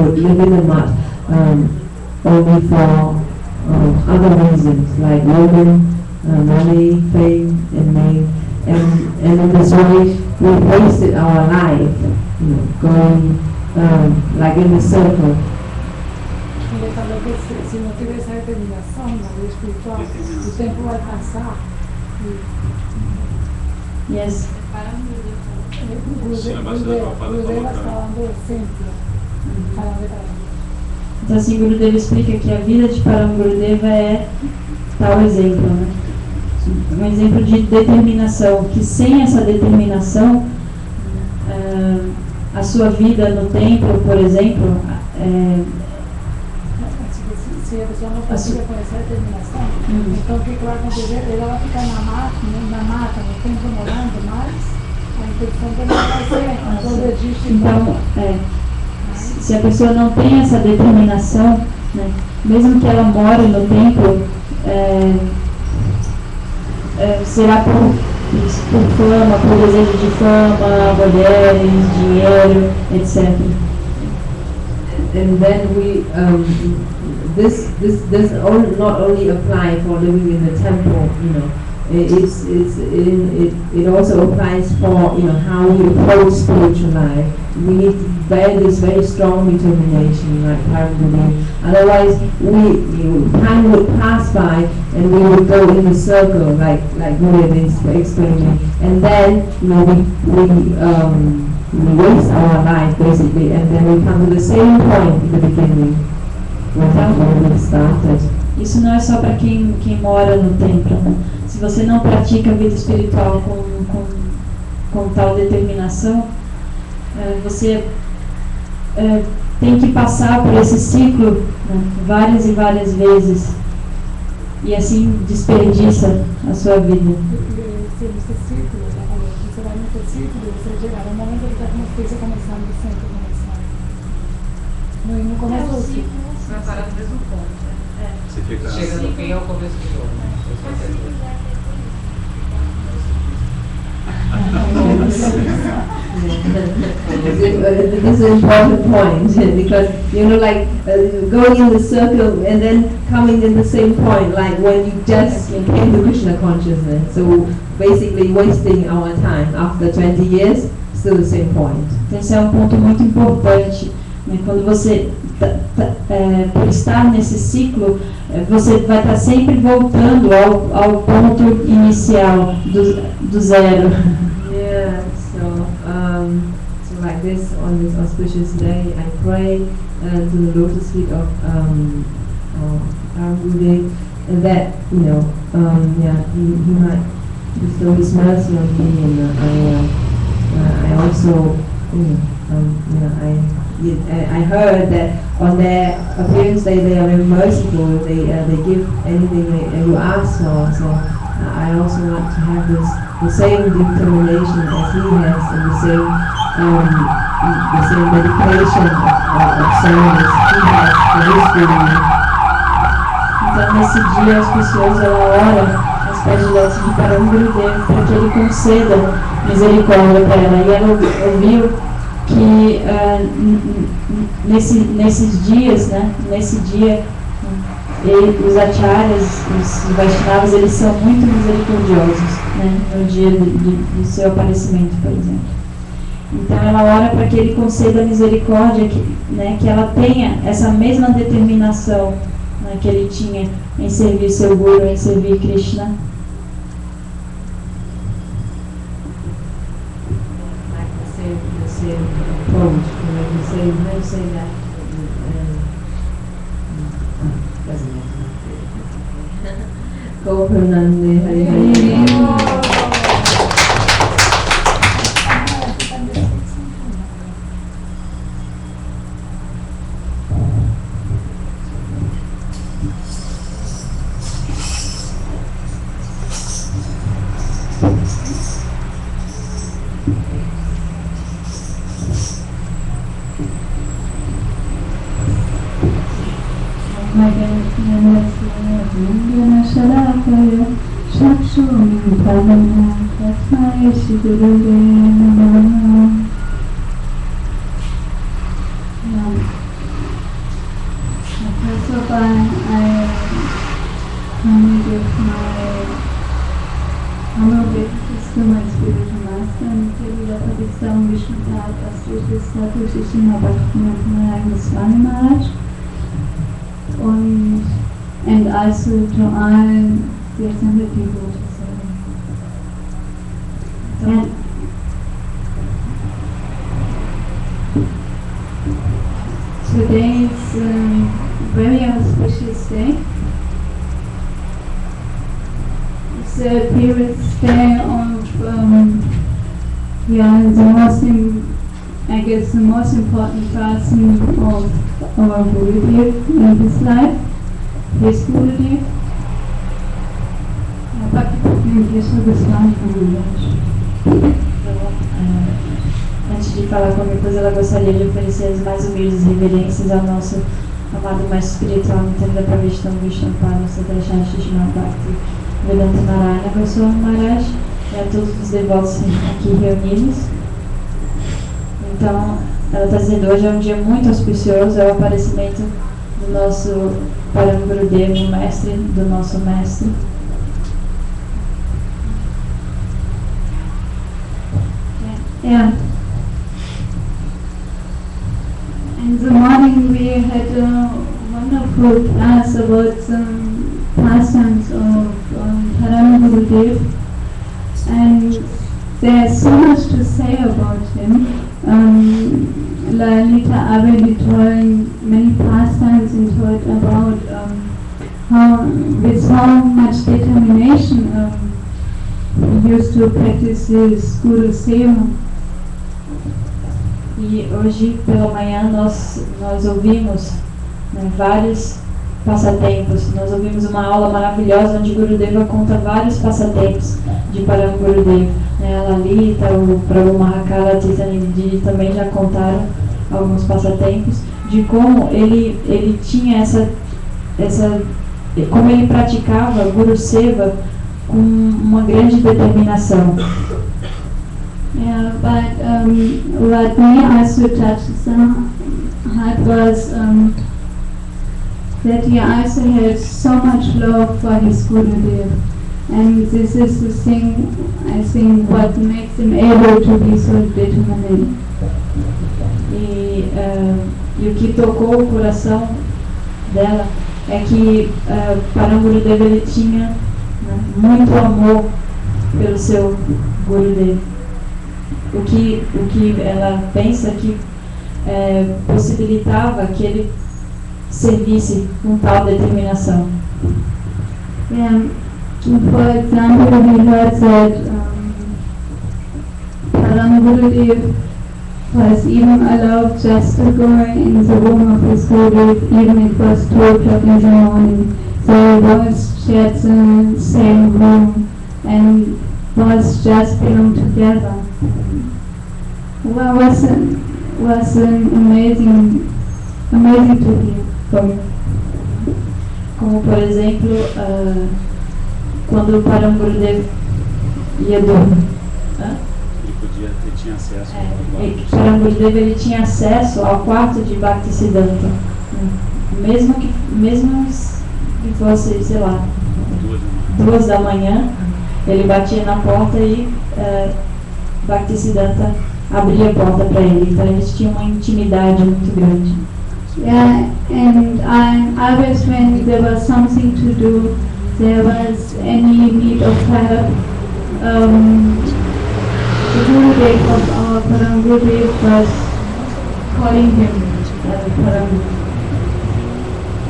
would live in the mud only for other reasons like women, money, fame, and name, and in this way we wasted our life, going like in a circle. Talvez se não tiver essa determinação na vida espiritual, o tempo vai passar e Yes. o Gurudeva está falando sempre, falando para mim. Então assim Gurudeva explica que a vida de Param Gurudeva é tal exemplo, né? Um exemplo de determinação, que sem essa determinação a sua vida no templo, por exemplo, se a pessoa não conseguir conhecer a determinação, então o que vai acontecer? Ela vai ficar na mata, no tempo morando, mas a intenção dela vai ser progredir. Então, se a pessoa não tem essa determinação, né, mesmo que ela more no templo, será por fama, por desejo de fama, mulheres, dinheiro, etc. And then this not only apply for living in the temple, it also applies for how we approach spiritual life. We need to bear this very strong determination, like Parvati. Otherwise, time would pass by and we would go in a circle, like Guru is explaining, and then we waste our life basically, and then we come to the same point in the beginning when we started. Isso não é só para quem mora no templo, né? Se você não pratica a vida espiritual com tal determinação, você tem que passar por esse ciclo, né, várias e várias vezes, e assim desperdiça a sua vida. Esse ciclo, você vai nesse ciclo, você chega no momento que você começando sempre, no começo do ciclo. Vai parar no mesmo ponto. Você fica... Chega no fim ao começo de novo, né? This is an important point because like going in the circle and then coming in the same point, like when you just came to Krishna consciousness. So basically wasting our time after 20 years, still the same point. Esse é um ponto muito importante, né? Quando você por estar nesse ciclo, você vai estar sempre voltando ao ponto inicial do zero. Yeah, so like this, on this auspicious day, I pray to the lotus feet of our Gurudev, and that he might bestow his mercy on me, and I also I heard that on their appearance day they are very merciful. They give anything you ask for. So I also want to have the same determination as he has, and the same dedication of service he has for his Guru. Então, nesse dia auspicioso, ela ora aos pés de lótus de Param Gurudev para que ele conceda misericórdia para ela. E ela ouviu que nesses dias, né, nesse dia, os acharyas, os Vaishnavas, eles são muito misericordiosos, né, no dia do seu aparecimento, por exemplo. Então ela ora para que ele conceda misericórdia, que ela tenha essa mesma determinação, né, que ele tinha em servir seu Guru, em servir Krishna. Approach, you say that doesn't matter. Gopranande Hari Hari. First of all, I give my humble greetings to my spiritual master, Nityalila Padistam Vishnutat Astri Satu Shishima Bhaktivinoda Narayana Swami Maharaj, and also to all the assembled people. And today is a very auspicious day. It's a period day of the most important person of our Gurudev in his life, his Gurudev, Bhakti Krishna Goswami Maharaj. Antes de falar qualquer coisa, ela gostaria de oferecer as mais humildes reverências ao nosso amado mestre espiritual, Nityalila Pravishtam Vishnupada Satrashana Shishima Bhakti Vedanta Narayana Goswami Maharaj, e a todos os devotos aqui reunidos. Então, ela está dizendo, hoje é um dia muito auspicioso, é o aparecimento do nosso Param Gurudev, o mestre do nosso mestre. Yeah. In the morning we had a wonderful class about some pastimes of Param Gurudev, and there's so much to say about him. Lalita Avedi told many pastimes and told about how with how much determination he used to practice his Guru Seva. E hoje pela manhã nós ouvimos, né, vários passatempos. Nós ouvimos uma aula maravilhosa onde Gurudeva conta vários passatempos de Param Gurudev. Né, a Lalita, o Prabhu Mahakala, Chaitanya também já contaram alguns passatempos de como ele tinha como ele praticava Guru Seva com uma grande determinação. Yeah, but what me also touched some heart was that he also had so much love for his Gurudev. And this is the thing, I think, what makes him able to be so determined. E o que tocou o coração dela é que Param Gurudeva ele tinha, né, muito amor pelo seu Gurudev. O que ela pensa que possibilitava que ele servisse com tal determinação. Yeah. For example, we heard that Param Gurudev was even allowed just to go in the room of his Gurudev, even it was 2 o'clock in the morning. So he was shared the same room and was just belong together. Well, was an amazing to hear from you. Como, por exemplo, quando o Param Gurudev ia dormir. Ele tinha acesso ao Param Gurudeva ele tinha acesso ao quarto de Bhaktisiddhanta. Mesmo que fosse, sei lá, 2 da manhã, ele batia na porta e Bhaktisiddhanta abria a porta para ele. Então eles tinham uma intimidade muito grande. Yeah, and always when there was something to do, there was any need of help, the Gurudev of our Param Gurudev was calling him Param.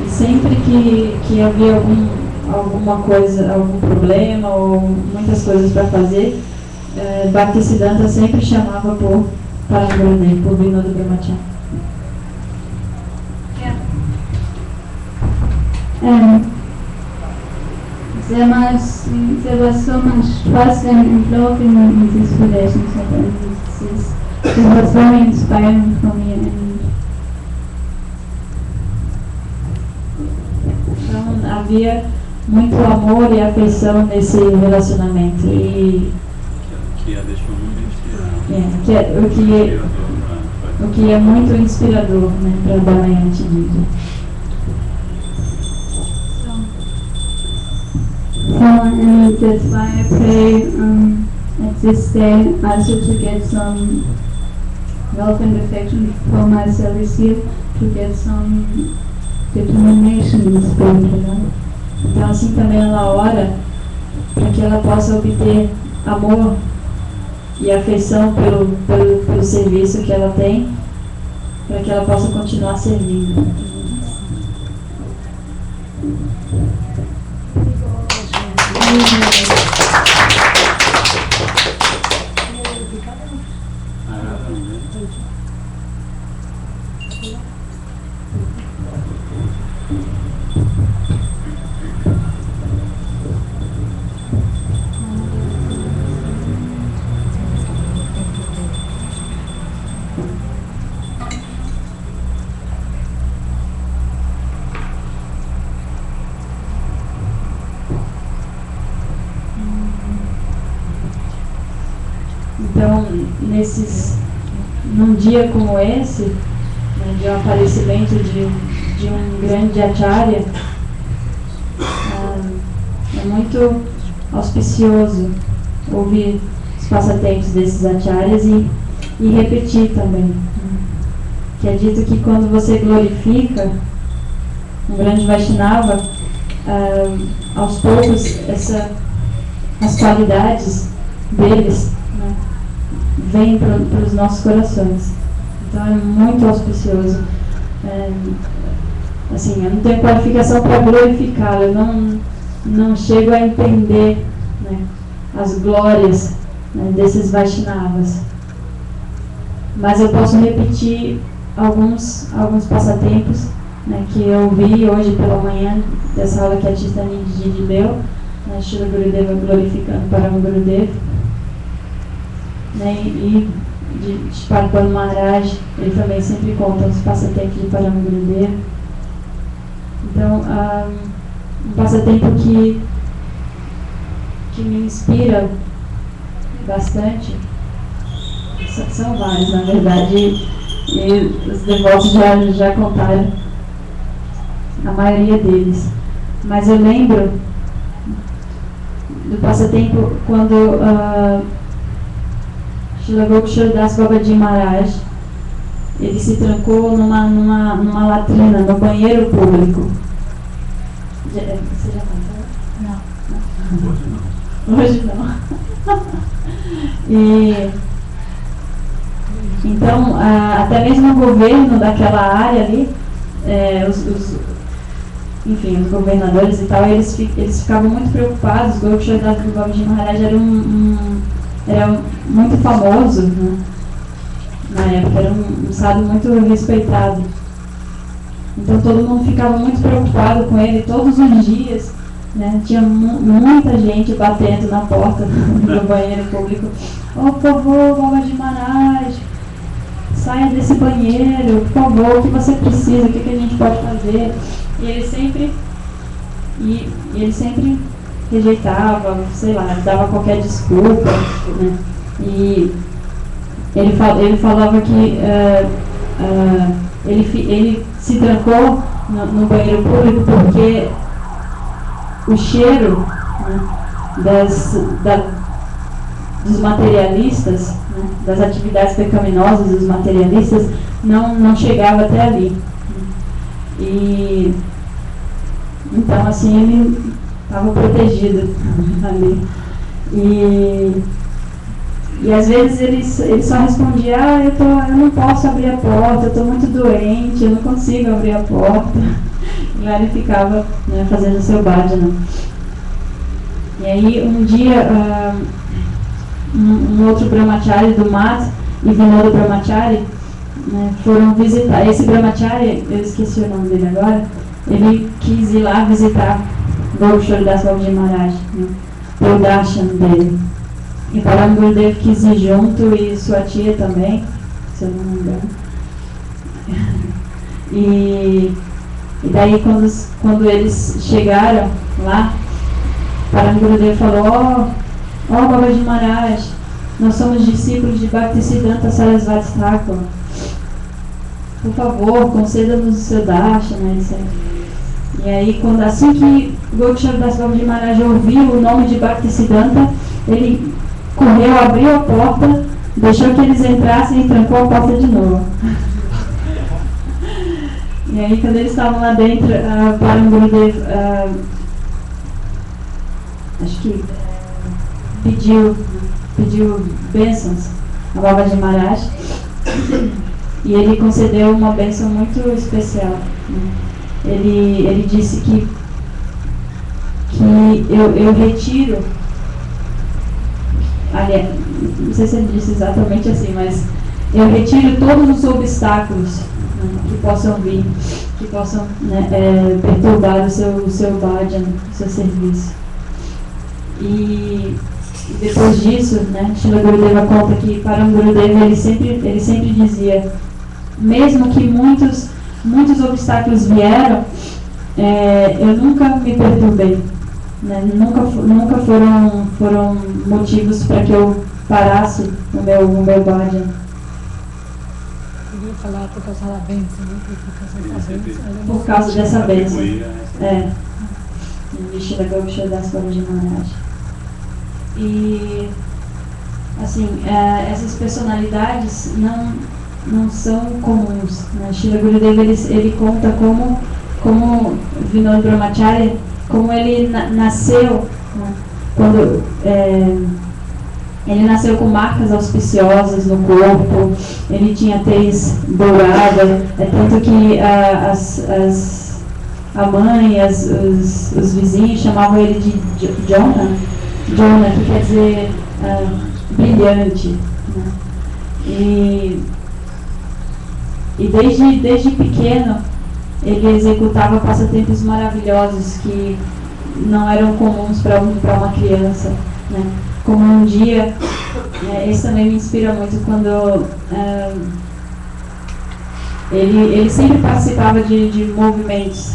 E sempre que havia alguma coisa, algum problema ou muitas coisas para fazer, Bhaktisiddhanta sempre chamava por Param Gurudev, por Vinod Brahmacharya. And there was so much trust and love in this relationship, and it was very inspiring for me. Então havia muito amor e afeição nesse relacionamento e que a deixou muito o que é muito inspirador, né, para Damayanti Divya. And that's why I pray at this day also to get some love and affection for myself this year, to get some determination in the spiritual life. Então assim também ela ora para que ela possa obter amor e afeição pelo serviço que ela tem, para que ela possa continuar servindo. Então, num dia como esse, né, de um aparecimento de um grande acharya, é muito auspicioso ouvir os passatempos desses acharyas e repetir também. Que é dito que quando você glorifica um grande Vaishnava, aos poucos as qualidades deles, né, vêm para os nossos corações. Então é muito auspicioso. Assim, eu não tenho qualificação para glorificar, eu não chego a entender, né, as glórias, né, desses Vaishnavas. Mas eu posso repetir alguns passatempos, né, que eu vi hoje pela manhã, dessa aula que a Chaitanya Didi deu, né, Srila Gurudeva glorificando Param Gurudev, né, e de Parpana Maharaj, ele também sempre conta os passatempos de Param Gurudev. Então, um passatempo que me inspira bastante são vários, na verdade, e os devotos já contaram a maioria deles. Mas eu lembro do passatempo quando Srila Gokshara Das Babaji Maharaj, ele se trancou numa latrina, no banheiro público. Você já contou? Não. Hoje não. E então, até mesmo o governo daquela área ali, enfim, os governadores e tal, eles ficavam muito preocupados. Gokshara Das Babaji Maharaj era muito famoso, né? Na época, era um sábio muito respeitado. Então todo mundo ficava muito preocupado com ele todos os dias, né? Tinha muita gente batendo na porta do banheiro público. Oh, por favor, Babaji Maharaj, saia desse banheiro, por favor, o que você precisa, o que a gente pode fazer? E ele sempre rejeitava, sei lá, dava qualquer desculpa, né? E ele falava que ele se trancou no banheiro público porque o cheiro, né, dos materialistas, né, das atividades pecaminosas dos materialistas, não chegava até ali. E então, assim, ele estava protegido ali. E às vezes ele só respondia: eu não posso abrir a porta, eu estou muito doente, eu não consigo abrir a porta. E lá ele ficava, né, fazendo o seu bhajana. E aí um dia um outro brahmachari do Mat e Vinoda Brahmachari, né, foram visitar. Esse brahmachari, eu esqueci o nome dele agora, ele quis ir lá visitar Gokshara Das Babaji Maharaj, né, pelo darshan dele. E Param Gurudev quis ir junto, e sua tia também, se eu não me engano. E daí quando eles chegaram lá, Param Gurudev falou: ó Babaji Maharaj, nós somos discípulos de Bhaktisiddhanta Sarasvati Thakur. Por favor, conceda-nos o seu darshan, etc. E aí, assim que Gokshara Das Babaji Maharaj ouviu o nome de Bhaktisiddhanta, ele correu, abriu a porta, deixou que eles entrassem e trancou a porta de novo. E aí, quando eles estavam lá dentro, Param Gurudev, acho que pediu bênçãos a Babaji Maharaj, e ele concedeu uma bênção muito especial, né? Ele disse que eu retiro, aliás, não sei se ele disse exatamente assim, mas eu retiro todos os obstáculos, né, que possam vir, que possam, né, perturbar o seu bhajana, o seu serviço. E depois disso, né, Srila Gurudeva conta que Param Gurudeva ele sempre dizia: mesmo que muitos obstáculos vieram, eu nunca me perturbei, né, nunca foram motivos para que eu parasse o meu bhajana. Queria falar por causa da bênção, né? Por causa dessa bênção. Srila Gokshara Das Babaji Maharaj. E, assim, essas personalidades não são comuns, né? Srila Gurudeva ele conta como Vinoda Brahmachari, como ele nasceu, né? Quando ele nasceu com marcas auspiciosas no corpo, ele tinha tez dourada, tanto que a mãe, os vizinhos chamavam ele de Jonah, que quer dizer brilhante, né? E desde pequeno ele executava passatempos maravilhosos que não eram comuns para uma criança, né? Como um dia, esse também me inspira muito, quando ele sempre participava de movimentos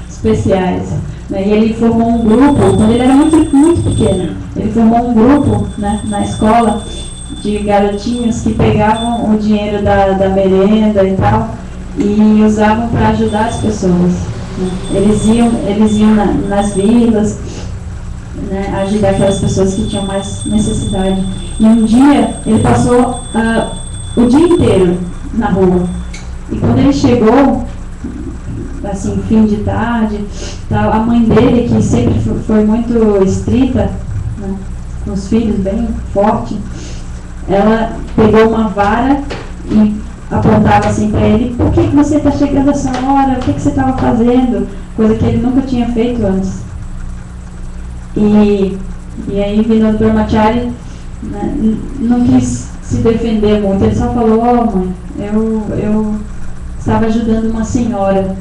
especiais, né? E ele formou um grupo, quando ele era muito, muito pequeno, ele formou um grupo, né, na escola, de garotinhos que pegavam o dinheiro da merenda e tal e usavam para ajudar as pessoas. Né? Eles iam nas vilas, né, ajudar aquelas pessoas que tinham mais necessidade. E um dia ele passou o dia inteiro na rua. E quando ele chegou, assim, fim de tarde, tal, a mãe dele, que sempre foi muito estrita, né, com os filhos, bem forte, ela pegou uma vara e apontava assim para ele: por que você está chegando essa hora? O que você estava fazendo? Coisa que ele nunca tinha feito antes. E aí Vinod Brahmachari, né, não quis se defender muito, ele só falou: ó, mãe, eu estava ajudando uma senhora.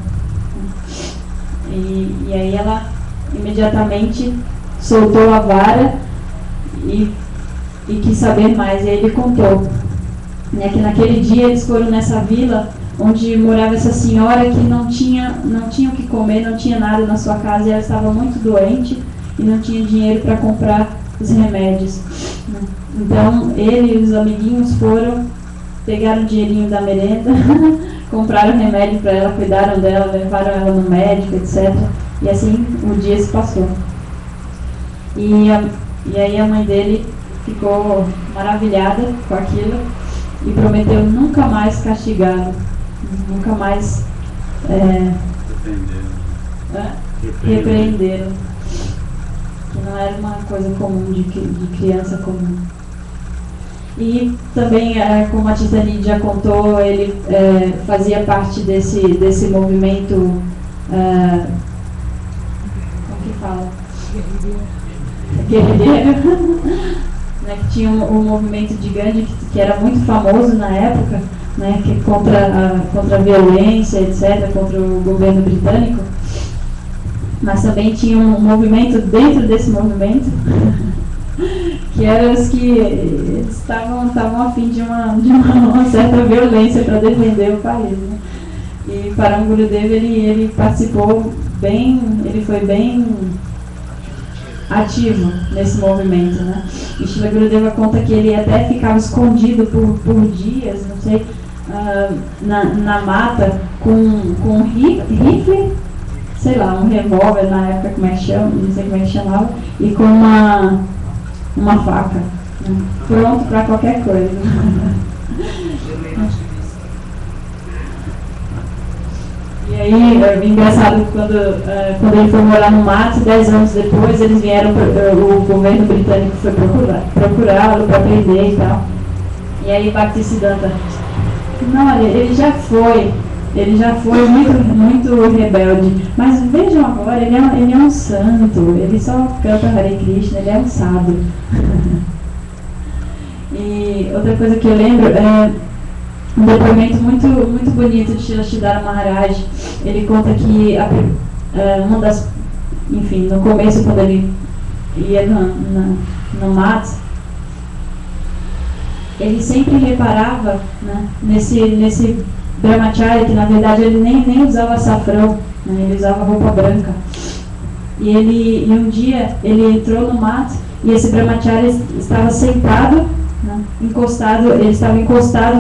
E aí ela imediatamente soltou a vara e quis saber mais. E aí ele contou, né, que naquele dia eles foram nessa vila onde morava essa senhora que não tinha o que comer, não tinha nada na sua casa, e ela estava muito doente e não tinha dinheiro para comprar os remédios. Né? Então ele e os amiguinhos foram, pegaram o dinheirinho da merenda, compraram remédio para ela, cuidaram dela, levaram ela no médico, etc. E assim o dia se passou. E aí a mãe dele ficou maravilhada com aquilo e prometeu nunca mais castigá-lo, nunca mais repreendê-lo. Que não era uma coisa comum de criança comum. E também, como a Titani já contou, ele fazia parte desse movimento, como que fala? Guerrilheiro. Né, que tinha um movimento de Gandhi que era muito famoso na época, né, que contra a violência, etc., contra o governo britânico. Mas também tinha um movimento dentro desse movimento que eram os que estavam a fim de uma certa violência para defender o país. Né? E Param Gurudev, ele participou bem, ele foi bem ativo nesse movimento. Né? E Srila Gurudeva conta que ele até ficava escondido por dias, não sei, na mata com um rifle, sei lá, um revólver na época, como é que chama, não sei como é que chamava, e com uma faca, né? Pronto para qualquer coisa. E aí, é engraçado que quando ele foi morar no mato, 10 anos depois, eles vieram, o governo britânico foi procurá-lo para prender e tal. E aí Bhaktisiddhanta: não, olha, ele já foi muito rebelde, mas vejam agora, ele é um santo, ele só canta Hare Krishna, ele é um sábio. E outra coisa que eu lembro é um depoimento muito, muito bonito de Srila Siddhara Maharaj. Ele conta que enfim, no começo, quando ele ia no mato, ele sempre reparava, né, nesse Brahmachari, que na verdade ele nem usava açafrão, né, ele usava roupa branca. E um dia ele entrou no mato e esse Brahmachari estava sentado, né, ele estava encostado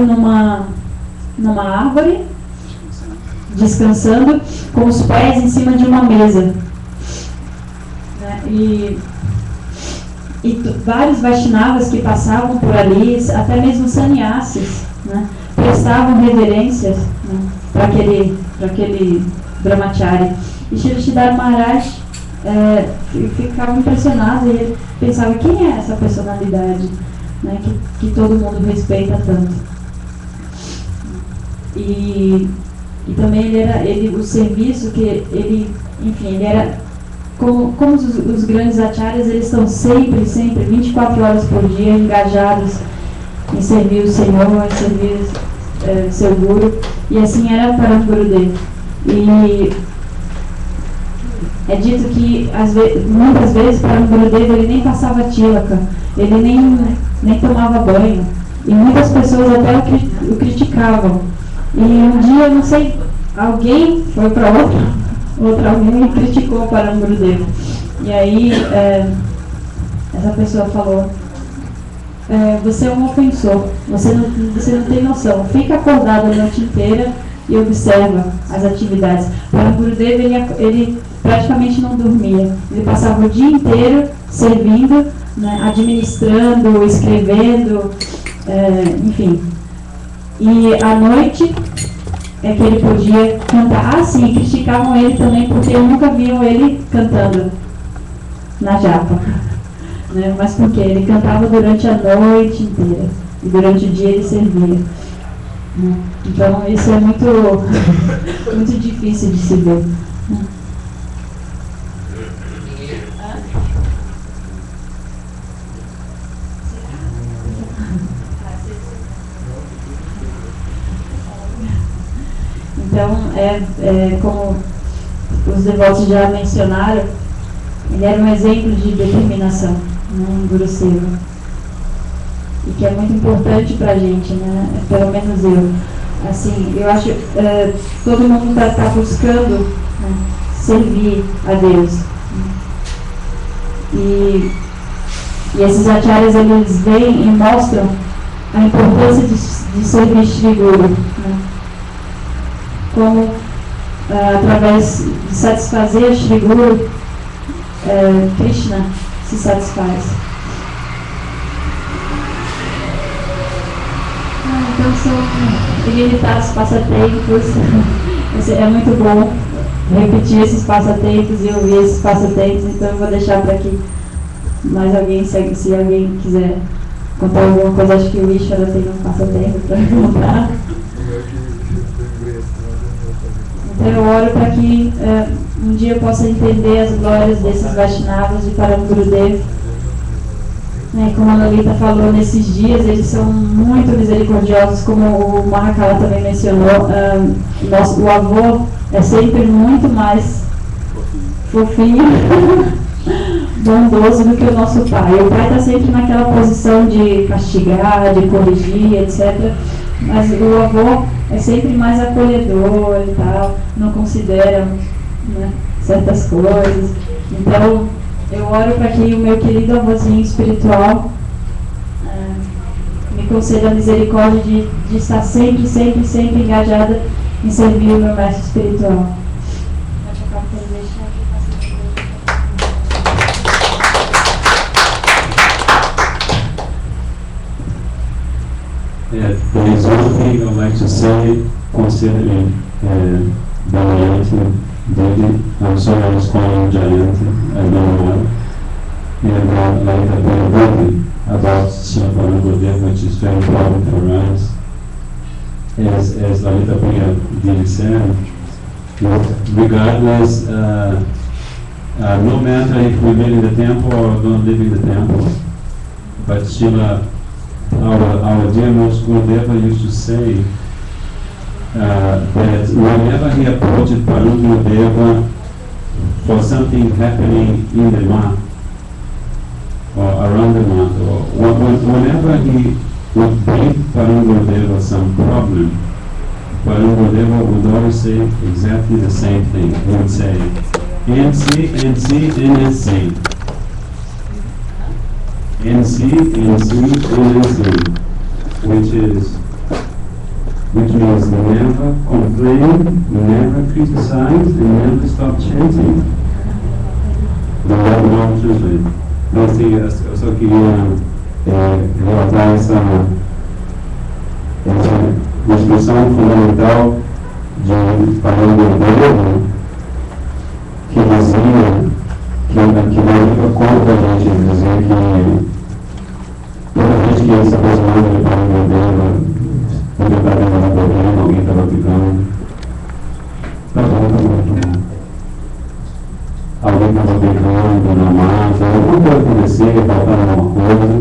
numa árvore, descansando, com os pés em cima de uma mesa. Né, e vários Vaishnavas que passavam por ali, até mesmo sannyasis, né, prestavam reverências, né, para aquele Brahmachari. E Srila Siddhara Maharaj ficava impressionado e ele pensava: quem é essa personalidade, né, que todo mundo respeita tanto? E também o serviço que ele era, como os grandes acharyas, eles estão sempre, 24 horas por dia engajados em servir o Senhor, em servir seu Guru, e assim era para o Gurudev. E é dito que muitas vezes para o Gurudev ele nem passava tilaka, ele nem tomava banho, e muitas pessoas até o criticavam. E um dia, não sei, alguém foi para alguém e criticou para o Gurudev. E aí essa pessoa falou: você é um ofensor, você não tem noção. Fica acordado a noite inteira e observa as atividades. Para o Gurudev, ele praticamente não dormia. Ele passava o dia inteiro servindo, né, administrando, escrevendo, enfim. E à noite é que ele podia cantar. Ah, sim, criticavam ele também porque nunca viam ele cantando na japa. Né? Mas por quê? Ele cantava durante a noite inteira. E durante o dia ele servia. Né? Então isso é muito, muito difícil de se ver. Então, como os devotos já mencionaram, ele era um exemplo de determinação, né, um Guru Seva. E que é muito importante para a gente, né, pelo menos eu. Assim, eu acho que todo mundo está buscando, né, servir a Deus. E esses acharyas, eles vêm e mostram a importância de servir Shri Guru, né? Como através de satisfazer Shri Guru, Krishna se satisfaz. Então são ilimitados passatempos. É muito bom repetir esses passatempos e ouvir esses passatempos, então eu vou deixar para que mais alguém segue, se alguém quiser contar alguma coisa. Acho que o Ishvara tem um passatempo para contar. Então eu oro para que um dia eu possa entender as glórias desses Vaishnavas de Param Gurudev. Como a Lolita falou, nesses dias eles são muito misericordiosos, como o Mahakala também mencionou. O avô é sempre muito mais fofinho, bondoso do que o nosso pai. O pai está sempre naquela posição de castigar, de corrigir, etc. Mas o avô é sempre mais acolhedor e tal, não considera, né, certas coisas. Então, eu oro para que o meu querido avôzinho espiritual me conceda a misericórdia de estar sempre, sempre, sempre engajada em servir o meu mestre espiritual. There is one thing I'd like to say considering Damayanti Devi. I'm sorry I was calling Jayanti, I don't know. And like a very about Srila Param Gurudev, which is very important for us. As Lalita Priya Devi said, regardless, no matter if we live in the temple or don't live in the temple, but Srila, our dear most Gurudeva used to say that whenever he approached Param Gurudeva for something happening in the mat or around the mat, or whenever he would bring Param Gurudeva some problem, Param Gurudeva would always say exactly the same thing. He would say, NC, NC, NC. NC, NC, NC, which means never complain, never criticize, and never stop chanting. The Lord não translate. Então, assim, eu só queria relatar essa discussão fundamental de Param Gurudeva, que dizia que Lalita conta a gente, dizia que toda vez que ele se aproximava de Param Gurudeva, ele estava tendo problema, alguém estava brigando. Tá bom. Alguém estava brigando na massa, alguma coisa acontecia, faltava alguma coisa.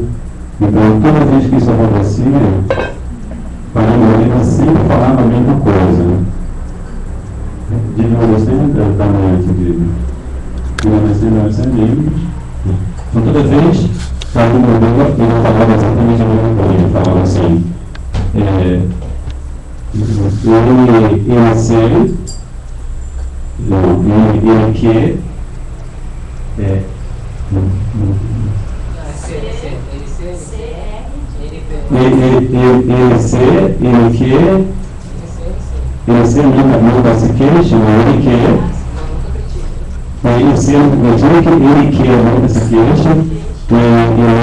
Então, toda vez que isso acontecia, Param Gurudeva sempre falava a mesma coisa. Did you understand that, Damayanti Devi? You understand what I'm saying? Então, toda vez, Param Gurudeva, ele não falava exatamente a mesma coisa. Ele falava assim, ele quer, Ele ser nunca se queixa, ele quer. Ele ser, imagina que ele quer nunca se queixa e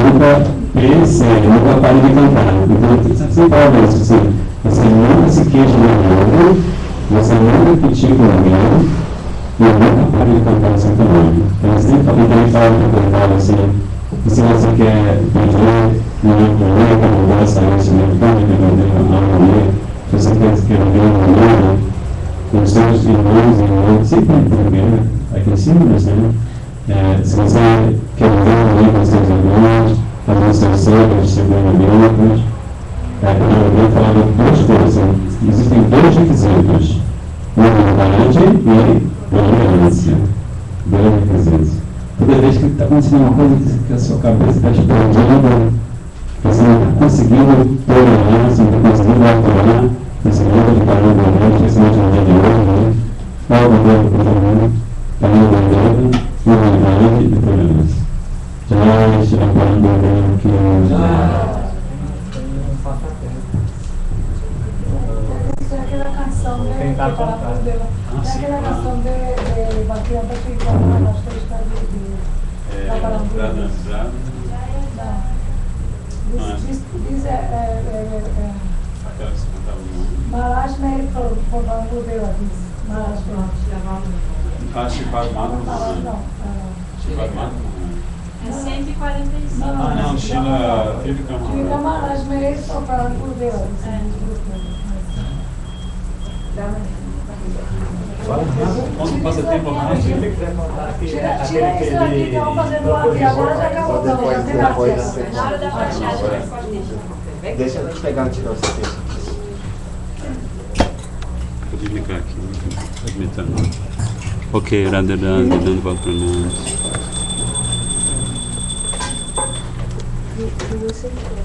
nunca pensa, nunca para de cantar. Então, você pode isso assim, você nunca se queixa de nada, você nunca critica ninguém e nunca para de cantar o seu trabalho. Então, ele fala para cantar assim, e se você quer pedir, não que não gosta disso, não pode pedir a mulher, se você quer ver uma mulher, os seus irmãos e irmãs sempre tem aqui em cima, né? Se você quer ver uma mulher com seus irmãos, fazer os seus cérebros, seus bem-vindos, eu vou falar de duas coisas. Existem dois requisitos: humildade e tolerância. Dois requisitos. Toda vez que está acontecendo uma coisa que a sua cabeça está explodindo, você não está conseguindo tolerar, você não está conseguindo atuar, você não está parando a mente, principalmente no dia de hoje, né? Qual o problema que todo mundo está entendendo? Humildade e tolerância. Já estiver parando a mente que... Aquela canção de Aquela canção de Baquianda que falava as festas de Caparambura. Diz Maharaj Meir for Bangudeva, diz Maharaj Meir. Shipad Madhava. Não. Shipad Madhava. É 145. Não, Shila Fica Maharaj Meir for Bangudeva. Quando passa tempo mais, Tira isso aqui que estão fazendo aqui, agora já acabou. Na hora da fachada, pode deixar. Deixa eu pegar o tiro você aqui. Vou desligar aqui. Admitando. Ok, Radharani, Dandavat Pranam. E você quer?